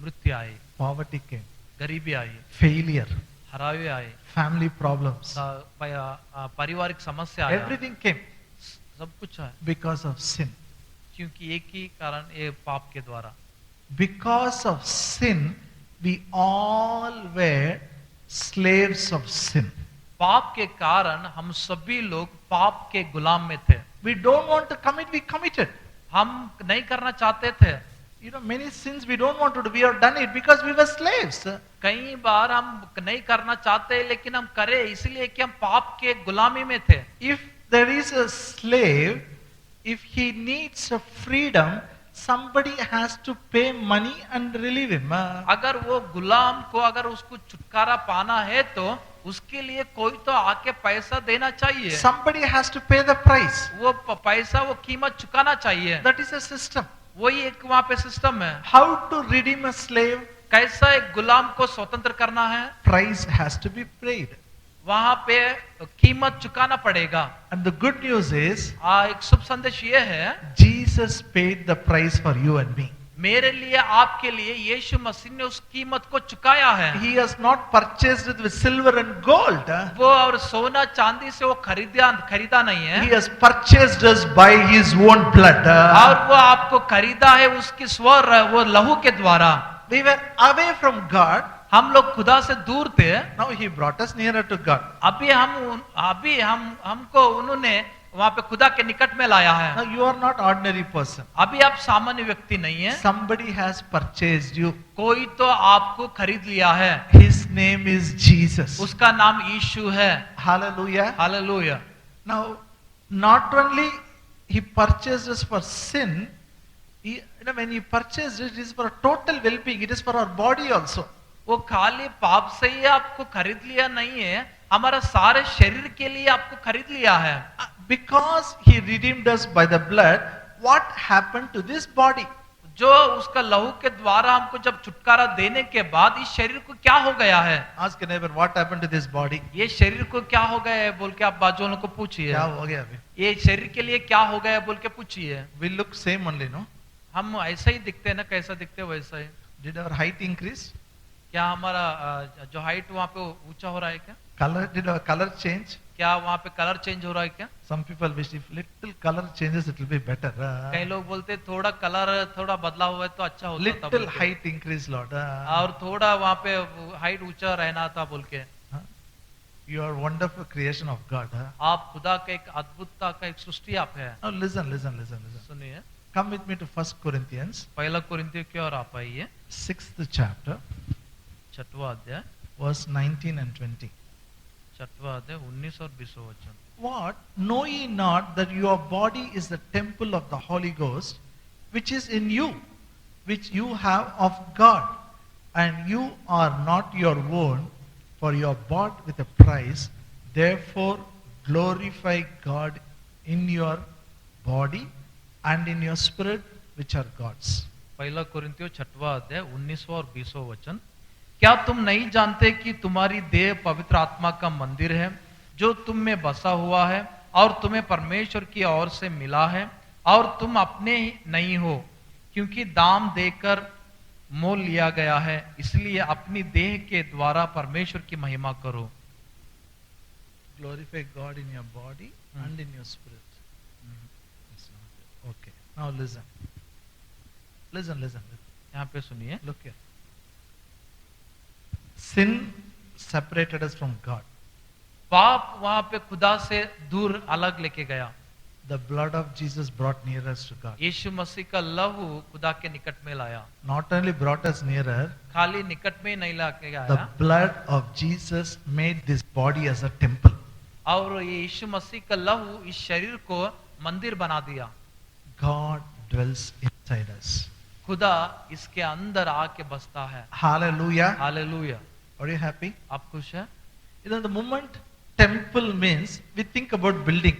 मृत्यु आई, poverty came, गरीबी आई, failure, हरावे आए, family problems. पारिवारिक समस्या आया, Everything came सब कुछ है, because of sin. क्योंकि एक ही कारण, ये पाप के द्वारा। Because of sin, we all were slaves of sin. पाप के कारण हम सभी लोग पाप के गुलाम में थे। We don't want to commit, we committed. हम नहीं करना चाहते थे। You know, many sins we don't want to do, we have done it because we were slaves. कई बार हम नहीं करना चाहते लेकिन हम करे इसलिए कि हम पाप के गुलामी में थे। If there is a slave, if he needs a freedom, somebody has to pay money and relieve him. अगर वो गुलाम को, अगर उसको छुटकारा पाना है तो उसके लिए कोई तो आके पैसा देना चाहिए। Somebody has to pay the price. वो पैसा, वो कीमत चुकाना चाहिए। That is a system. वही एक वहां पे सिस्टम है। How to redeem a slave? कैसा एक गुलाम को स्वतंत्र करना है, Price has to be paid. वहां पे कीमत चुकाना पड़ेगा। And the good news is, एक शुभ संदेश ये है, Jesus paid the price for you and me. मेरे लिए, आपके लिए यीशु मसीह ने उस कीमत को चुकाया है। He has not purchased it with silver and gold. वो और सोना चांदी से वो खरीदा नहीं है, He has purchased us by his own blood. और वो आपको खरीदा है उसकी वो लहू के द्वारा। We were away from God. हम लोग खुदा से दूर थे, Now he brought us nearer to God. अभी हमको उन्होंने वहां पे खुदा के निकट में लाया है। Now you are not ordinary person. अभी आप सामान्य व्यक्ति नहीं है, Somebody has purchased you. कोई तो आपको खरीद लिया है। His name is Jesus. उसका नाम यीशु है। Hallelujah. Hallelujah. Now, not only he purchased us for sin, when he purchased it, it is for a total well-being. It is for our body also. वो खाली पाप से ही आपको खरीद लिया नहीं है, हमारा सारे शरीर के लिए आपको खरीद लिया है। Because he redeemed us by the blood, what happened to this body? जो उसका लहू के द्वारा हमको जब छुटकारा देने के बाद इस शरीर को क्या हो गया है? Ask your neighbor, what happened to this body? ये शरीर को क्या हो गया है बोल के आप बाजू वालों को पूछिए। क्या हो गया अभी? ये शरीर के लिए क्या हो गया बोल के पूछिए। We look same only, no? हम ऐसा ही दिखते हैं ना, कैसा दिखते हैं वैसा ही। Did our height increase? क्या हमारा जो हाइट वहाँ पे ऊंचा हो रहा है क्या? Did our color change? क्या वहाँ पे कलर चेंज हो रहा है क्या? Some people wish if little color changes, it will be better. कई लोग बोलते थोड़ा कलर थोड़ा बदला हुआ है तो अच्छा होता था Little बोल के। height increase, Lord. और थोड़ा वहाँ पे हाइट ऊंचा रहना था बोल के। You are wonderful creation of God. Huh? आप खुदा का एक अद्भुतता का एक सृष्टि आप है। Now listen. सुनिए, Come with me to 1 Corinthians, पहला कुरिन्थियों की ओर आप आइए, 6th chapter, 6वां अध्याय, verse 19 and 20. 6वां अध्याय 19 और 20 वचन। What? Know ye not that your body is the temple of the Holy Ghost, which is in you, which you have of God, and you are not your own, for you are bought with a price. Therefore glorify God in your body and in your spirit, which are God's. पहला कुरिन्थियों 6वां अध्याय 19वां और 20वां वचन। क्या तुम नहीं जानते कि तुम्हारी देह पवित्र आत्मा का मंदिर है, जो तुम में बसा हुआ है और तुम्हें परमेश्वर की ओर से मिला है, और तुम अपने ही नहीं हो, क्योंकि दाम देकर मोल लिया गया है, इसलिए अपनी देह के द्वारा परमेश्वर की महिमा करो। Glorify God in your body and in your spirit. Okay. Now listen. Listen. यहाँ पे सुनिए, Look here. Sin separated us from God. पाप वहां पे खुदा से दूर अलग लेके गया। The blood of Jesus brought near us to God. यीशु मसीह का लहू खुदा के निकट में लाया। Not only brought us nearer, खाली निकट में ही नहीं लाके the गया, blood of Jesus made this body as a temple. और ये यीशु मसीह का लहू इस शरीर को मंदिर बना दिया। God dwells inside us. खुदा इसके अंदर आके बसता है। Hallelujah. Hallelujah. Are you happy? आप खुश हैं? You know, the moment temple means, we think about building.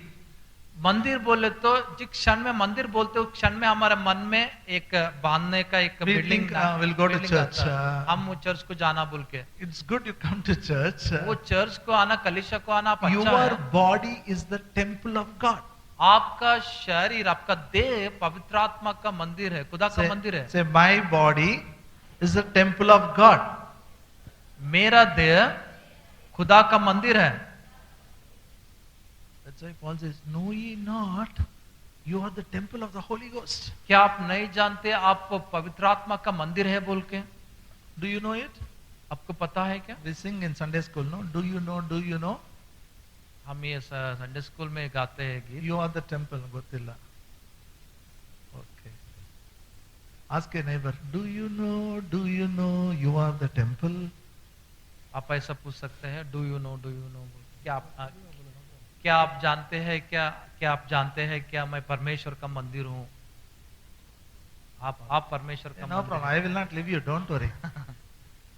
मंदिर बोले तो जिस क्षण में मंदिर बोलते हो, क्षण में हमारे मन में एक बांधने का एक We building think, we'll go to church. हम वो चर्च को जाना बोल के, It's good you come to church. वो चर्च को आना, कलीसिया को आना आप अच्छा Your है। body is the temple of God. आपका शरीर, आपका देह पवित्र आत्मा का मंदिर है, खुदा का मंदिर है। Say, my body is the temple of God. मेरा देह खुदा का मंदिर है। That's why Paul says, know ye not, you are the temple of the Holy Ghost. क्या आप नहीं जानते आप पवित्र आत्मा का मंदिर है बोल के? Do you know it? आपको पता है क्या? We sing in Sunday school, no? Do you know, do you know? हम ये संडे स्कूल में गाते हैं गीत। You are the temple, Gottilla. Okay. Ask a neighbor, do you know you are the temple? आप ऐसा पूछ सकते हैं, डू यू नो क्या आप जानते हैं, क्या आप जानते हैं क्या मैं परमेश्वर का मंदिर हूँ? आप परमेश्वर का No मंदिर problem, हैं। I will not leave you, don't worry.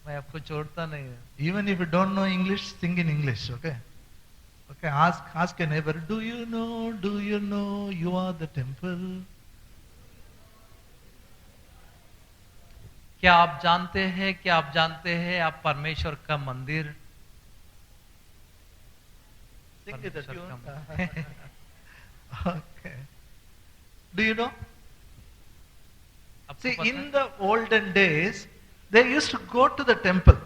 मैं आपको छोड़ता नहीं हूँ। Even if you don't know English, sing in English, okay? Okay, ask a neighbor, do you know you are the temple? क्या आप जानते हैं आप परमेश्वर का मंदिर? Sing with the परमेश्वर tune. का मंदिर। Okay. Do you know? आपको See, पता है? in the olden days, they used to go to the temple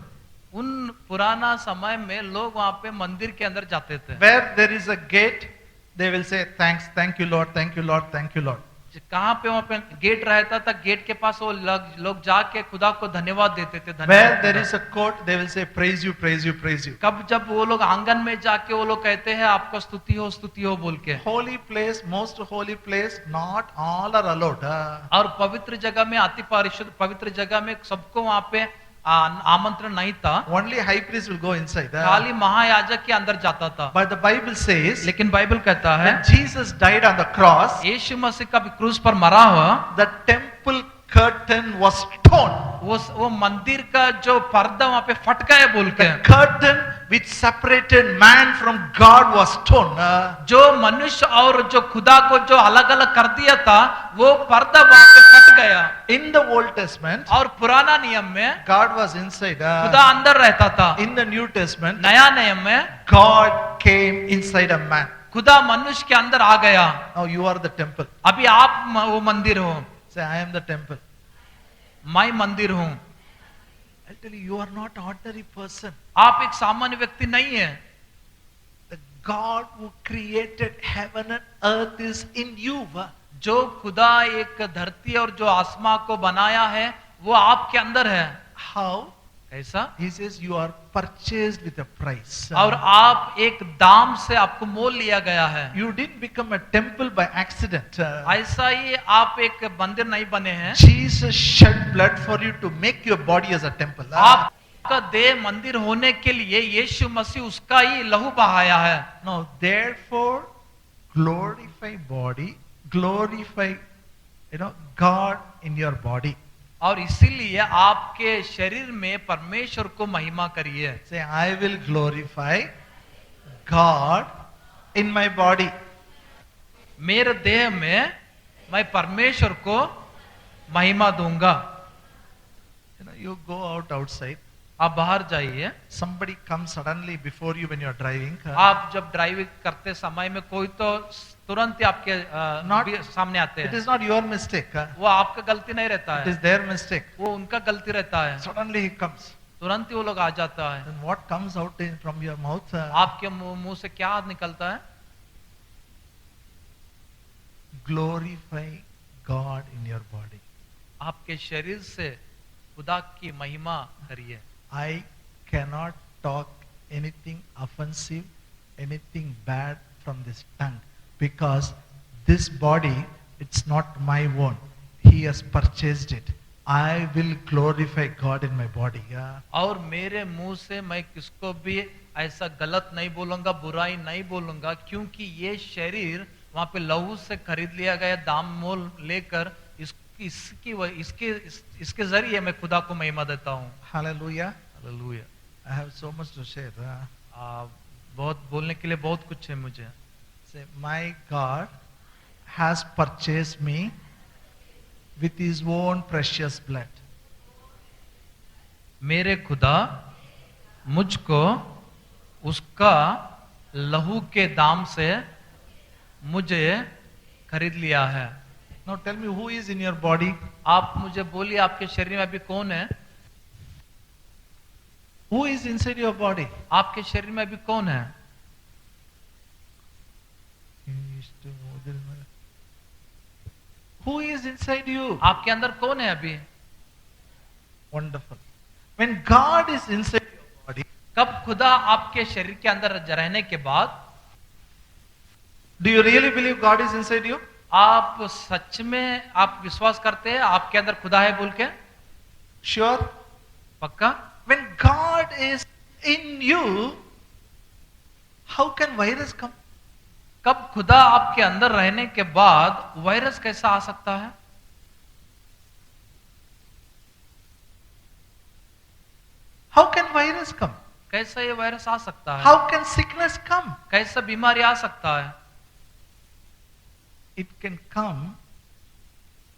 उन पुराना समय में लोग वहां पे मंदिर के अंदर जाते थे। where there is a gate. They will say, thank you, Lord, thank you, Lord, thank you, Lord. कहाँ पे वहां पे गेट रहता था, गेट के पास वो लोग जाके खुदा को धन्यवाद देते थे। Where there धन्यवाद। is a court, they will say, praise you, praise you, praise you. कब जब वो लोग आंगन में जाके वो लोग कहते हैं आपका स्तुति हो बोल के। Holy place, most holy place, not all are allowed. और पवित्र जगह में, अति परिशुद्ध पवित्र जगह में सबको वहां पे आमंत्रण नहीं था। Only high priest will go inside. खाली महायाजक के अंदर जाता था। But the Bible says, लेकिन बाइबल कहता है when Jesus died on the cross, यीशु मसीह का क्रूस पर मरा हुआ, the temple curtain was torn. वो मंदिर का जो पर्दा वहां पे फट गया बोल के। The curtain which separated man from God was torn. जो मनुष्य और जो खुदा को जो अलग अलग कर दिया था, वो पर्दा वहां पे फट गया। In the Old Testament, और पुराना नियम में God was inside. खुदा अंदर रहता था। In the New Testament, नया नियम में God came inside a man. खुदा मनुष्य के अंदर आ गया। Now you are the temple. अभी आप वो मंदिर हो। Say, I am the temple. मैं मंदिर हूँ। I'll tell you, you are not ordinary person. आप एक सामान्य व्यक्ति नहीं है। The God who created heaven and earth is in you. जो खुदा एक धरती और जो आसमां को बनाया है, वो आपके अंदर है। How? कैसा? He says you are purchased with a price. और आप एक दाम से आपको मोल लिया गया है। You didn't become a temple by accident. ऐसा ही आप एक मंदिर नहीं बने हैं। Jesus shed blood for you to make your body as a temple. आपका देह मंदिर होने के लिए यीशु मसीह उसका ही लहू बहाया है। Now, therefore, glorify body, glorify, God in your body. और इसीलिए आपके शरीर में परमेश्वर को महिमा करिए। Say, I will glorify God in my body. मेरे देह में मैं परमेश्वर को महिमा दूंगा। You go outside. आप बाहर जाइए। Somebody comes suddenly before you when you are driving. आप जब ड्राइविंग करते समय में कोई तो तुरंत ही आपके सामने आते It हैं। is not your mistake. वो आपका गलती नहीं रहता It है, is their mistake. वो उनका गलती रहता है। Suddenly he comes. तुरंत ही वो लोग आ जाता है। Then what comes out from your mouth? आपके मुंह से क्या निकलता है? Glorify God in your body. आपके शरीर से खुदा की महिमा करिए। I cannot talk anything offensive, anything bad from this tongue, because this body, it's not my own. He has purchased it. I will glorify God in my body. और मेरे मुंह से मैं किसको भी ऐसा गलत नहीं बोलूंगा, बुराई नहीं बोलूंगा, क्योंकि ये शरीर वहां पे लहू से खरीद लिया गया, दाम मोल लेकर इसके जरिए मैं खुदा को महिमा देता हूँ। Hallelujah. Hallelujah. I have so much to share. बहुत बोलने के लिए बहुत कुछ है मुझे। Say, my God has purchased me with His own precious blood. मेरे खुदा मुझको उसका लहू के दाम से मुझे खरीद लिया है। Now tell me, who is in your body? आप मुझे बोलिए आपके शरीर में अभी कौन है? Who is inside your body? आपके शरीर में अभी कौन है? Who is inside you? आपके अंदर कौन है अभी? Wonderful. When God is inside your body, कब खुदा आपके शरीर के अंदर रहने के बाद, do you really believe God is inside you? आप सच में आप विश्वास करते हैं आपके अंदर खुदा है बोल के? Sure. पक्का? When God is in you, how can virus come? कब खुदा आपके अंदर रहने के बाद वायरस कैसा आ सकता है? How can virus come? कैसा ये वायरस आ सकता है? How can sickness come? कैसा बीमारी आ सकता है? It can come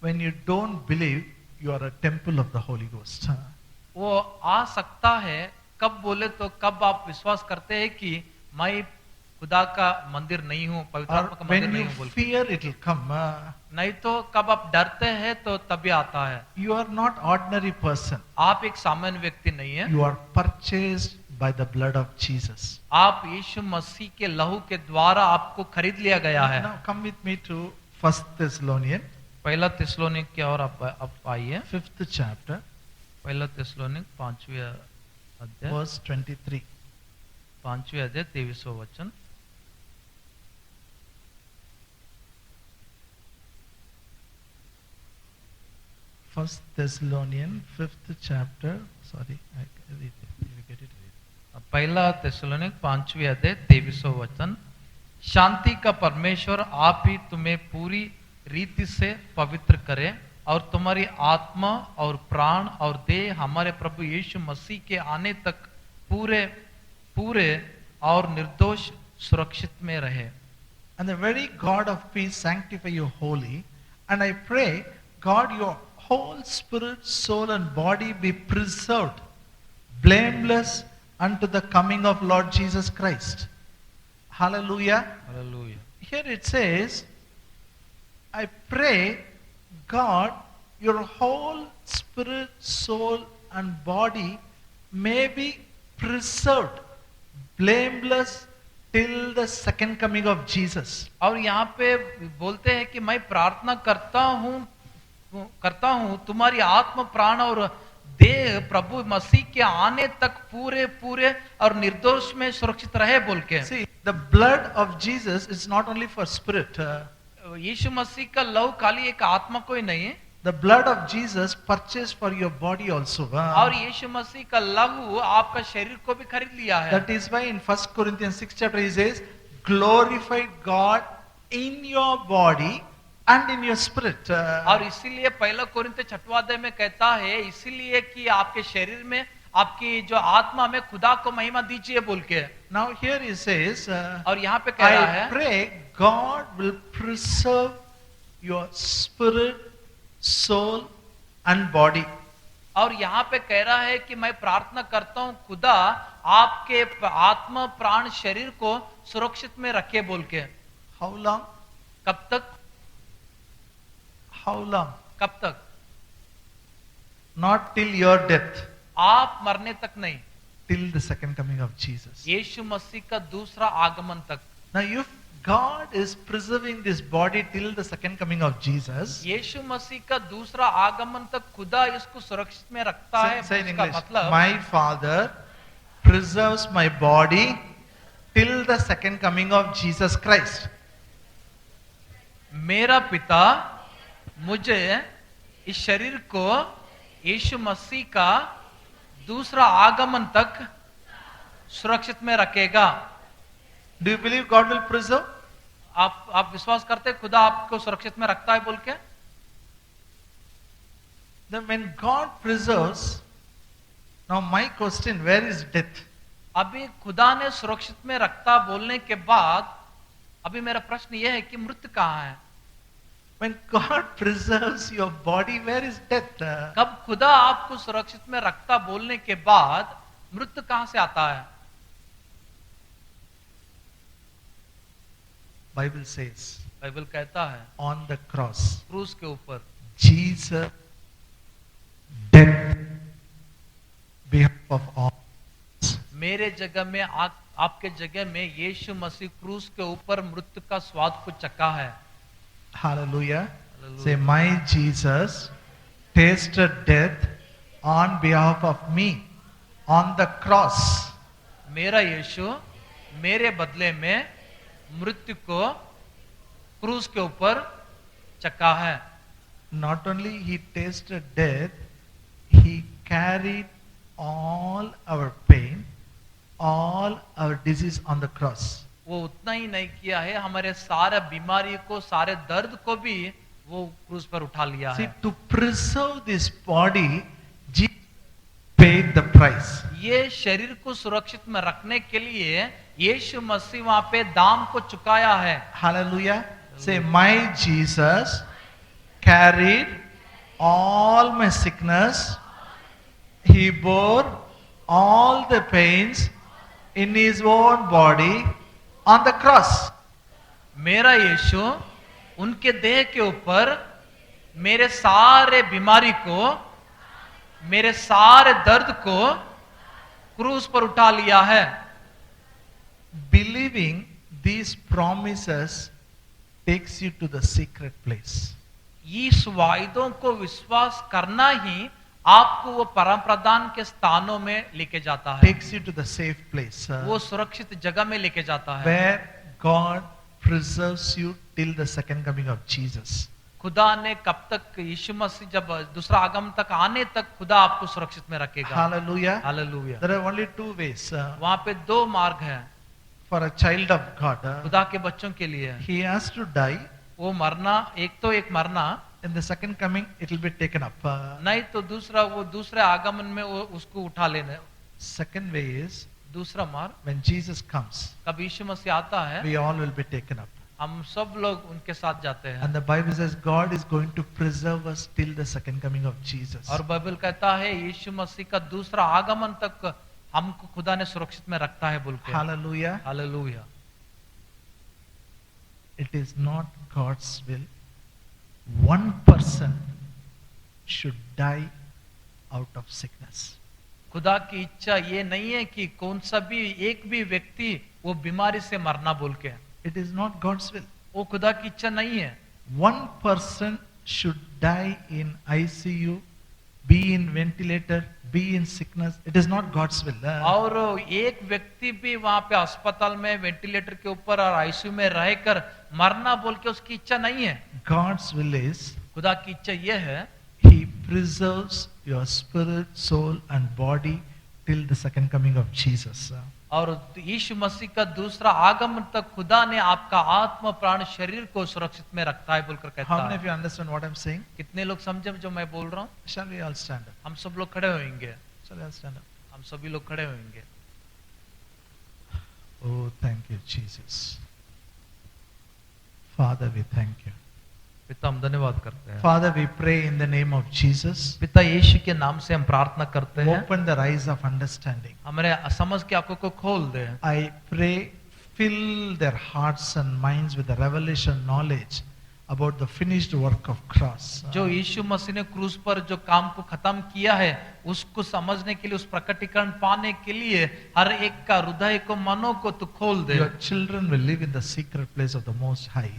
when you don't believe you are a temple of the Holy Ghost. वो आ सकता है कब बोले तो कब आप विश्वास करते हैं कि मैं खुदा का मंदिर नहीं हूँ, पवित्र Or आत्मा का मंदिर when नहीं you हूँ बोल के। fear, it will come. नहीं तो कब आप डरते हैं तो तभी आता है। You are not ordinary person. आप एक सामान्य व्यक्ति नहीं है, You are purchased by the blood of Jesus. आप यीशु मसीह के लहू के द्वारा आपको खरीद लिया गया है। Now come with me to 1 Thessalonians, पहला थिस्सलुनीक की ओर आप आइए। 5th chapter, पहला थिस्सलुनीक 5वें अध्याय, verse 23. 5वें अध्याय 23वां वचन। First Thessalonians, 5th chapter. Sorry, I read it. You get it? पहला थिस्सलुनीक 5वें अध्याय 23वां वचन। शांति का परमेश्वर आप ही तुम्हें पूरी रीति से पवित्र करे और तुम्हारी आत्मा और प्राण और देह हमारे प्रभु यीशु मसीह के आने तक पूरे पूरे और निर्दोष सुरक्षित में रहे। And the very God of peace sanctify you wholly. And I pray, God, your whole spirit, soul, and body be preserved, blameless unto the coming of Lord Jesus Christ. Hallelujah. Hallelujah. Here it says, I pray, God, your whole spirit, soul, and body may be preserved, blameless till the second coming of Jesus. और यहाँ पे बोलते हैं कि मैं प्रार्थना करता हूँ तुम्हारी आत्मा प्राण और देह प्रभु मसीह के आने तक पूरे पूरे और निर्दोष में सुरक्षित रहे बोल के। See, the blood of Jesus is not only for spirit. यीशु मसीह का लहू खाली एक आत्मा को ही नहीं है, The blood of Jesus purchased for your body also. और यीशु मसीह का लहू आपका शरीर को भी खरीद लिया है। That is why in 1 Corinthians 6 chapter he says, glorify God in your body and in your spirit. और इसीलिए पहला कोरिन्थ 6वां अध्याय में कहता है, इसीलिए कि आपके शरीर में आपकी जो आत्मा में खुदा को महिमा दीजिए बोल के। Now here he says, और यहाँ पे कह रहा I है, pray God will preserve your spirit, soul and body. और यहाँ पे कह रहा है कि मैं प्रार्थना करता हूँ खुदा आपके आत्मा प्राण शरीर को सुरक्षित में रखे बोल के। How long? कब तक? How long? कब तक? Not till your death, आप मरने तक नहीं, till the second coming of Jesus. यीशु मसीह का दूसरा आगमन तक। Now if God is preserving this body till the second coming of Jesus, यीशु मसीह का दूसरा आगमन तक खुदा इसको सुरक्षित में रखता है, say in इसका English, मतलब my Father preserves my body till the second coming of Jesus Christ. मेरा पिता मुझे इस शरीर को यीशु मसीह का दूसरा आगमन तक सुरक्षित में रखेगा। Do you believe God will preserve? आप विश्वास करते हैं खुदा आपको सुरक्षित में रखता है बोल के? Then when God preserves, now my question, where is death? अभी खुदा ने सुरक्षित में रखता बोलने के बाद अभी मेरा प्रश्न यह है कि मृत्यु कहाँ है? When God preserves your body, where is death? कब खुदा आपको सुरक्षित में रखता बोलने के बाद मृत्यु कहां से आता है? Bible says, बाइबल कहता है on the cross, क्रूस के ऊपर Jesus death behalf of all. मेरे जगह में आपके जगह में यीशु मसीह क्रूस के ऊपर मृत्यु का स्वाद को चखा है। Hallelujah. Hallelujah. Say, my Jesus tasted death on behalf of me on the cross. मेरा यीशु मेरे बदले में मृत्यु को क्रूस के ऊपर चखा है। Not only he tasted death, he carried all our pain, all our disease on the cross. वो उतना ही नहीं किया है, हमारे सारे बीमारी को सारे दर्द को भी वो क्रूस पर उठा लिया See, है। to preserve this body, Jesus paid the price. ये शरीर को सुरक्षित में रखने के लिए यीशु मसीह वहां पे दाम को चुकाया है। Hallelujah. Say, my Jesus carried all my sickness. He bore all the pains in his own body on the cross. मेरा यीशु उनके देह के ऊपर मेरे सारे बीमारी को मेरे सारे दर्द को क्रूस पर उठा लिया है। Believing these promises takes you to the secret place. इस वायदों को विश्वास करना ही आपको वो परम प्रदान के स्थानों में लेके जाता है, Takes you to the safe place. वो सुरक्षित जगह में लेके जाता है, Where God preserves you till the second coming of Jesus. खुदा ने कब तक यीशु मसीह जब दूसरा आगमन तक आने तक खुदा आपको सुरक्षित में रखेगा। Hallelujah. Hallelujah. There are only two ways वहां पे दो मार्ग है for a child of God. खुदा के बच्चों के लिए। He has to die. वो मरना, एक मरना, In the second coming, it will be taken up. नहीं तो दूसरा वो दूसरे आगमन में वो उसको उठा लेने। Second way is दूसरा मार्ग when Jesus comes, कब यीशु मसीह आता है we all will be taken up. हम सब लोग उनके साथ जाते हैं। And the Bible says God is going to preserve us till the second coming of Jesus. और बाइबल कहता है यीशु मसीह का दूसरा आगमन तक हमको खुदा ने सुरक्षित में रखता है बोल के। Hallelujah. Hallelujah. It is not God's will. One person should die out of sickness. खुदा की इच्छा ये नहीं है कि कौन सा भी एक भी व्यक्ति वो बीमारी से मरना बोल के। It is not God's will. वो खुदा की इच्छा नहीं है। One person should die in ICU be in ventilator, be in sickness. It is not God's will. और एक व्यक्ति भी वहां पे अस्पताल में वेंटिलेटर के ऊपर और आईसीयू में रहकर मरना बोल के उसकी इच्छा नहीं है। God's will is खुदा की इच्छा यह है He preserves your spirit, soul and body till the second coming of Jesus. और यीशु मसीह का दूसरा आगमन तक खुदा ने आपका आत्मा प्राण शरीर को सुरक्षित में रखता है बोलकर कहता How many है। of you understand what I'm saying? कितने लोग समझे जो मैं बोल रहा हूँ? Shall we all stand up? हम सब लोग खड़े होंगे, Shall we all stand up? हम सभी लोग खड़े होंगे। Oh, thank you, Jesus. Father, we thank you. पिता हम धन्यवाद करते हैं। Father, we pray in the name of Jesus. पिता यीशु के नाम से हम प्रार्थना करते हैं, Open the eyes of understanding. हमारे समझ की आंखों को खोल दे। I pray, fill their hearts and minds with the revelation knowledge about the finished work of cross. जो यीशु मसीह ने क्रूस पर जो काम को खत्म किया है उसको समझने के लिए, उस प्रकटीकरण पाने के लिए हर एक का हृदय को, मनों को तू खोल दे। Your children will live in the secret place of the Most High.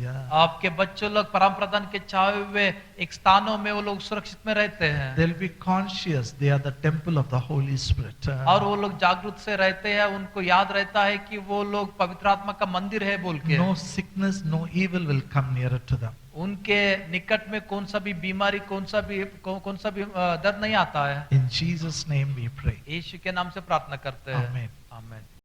आपके बच्चों लोग परम प्रधान के छाए हुए एक स्थानों में वो लोग सुरक्षित में रहते हैं They'll be conscious they are the temple of the Holy Spirit. और वो लोग जागरूक से रहते हैं, उनको याद रहता है कि वो लोग पवित्र आत्मा का मंदिर है बोल के। No sickness, no evil will come nearer to them. उनके निकट में कौन सा भी बीमारी, कौन सा भी दर्द नहीं आता है। In Jesus' name we pray. यीशु के नाम से प्रार्थना करते हैं। Amen. आमीन।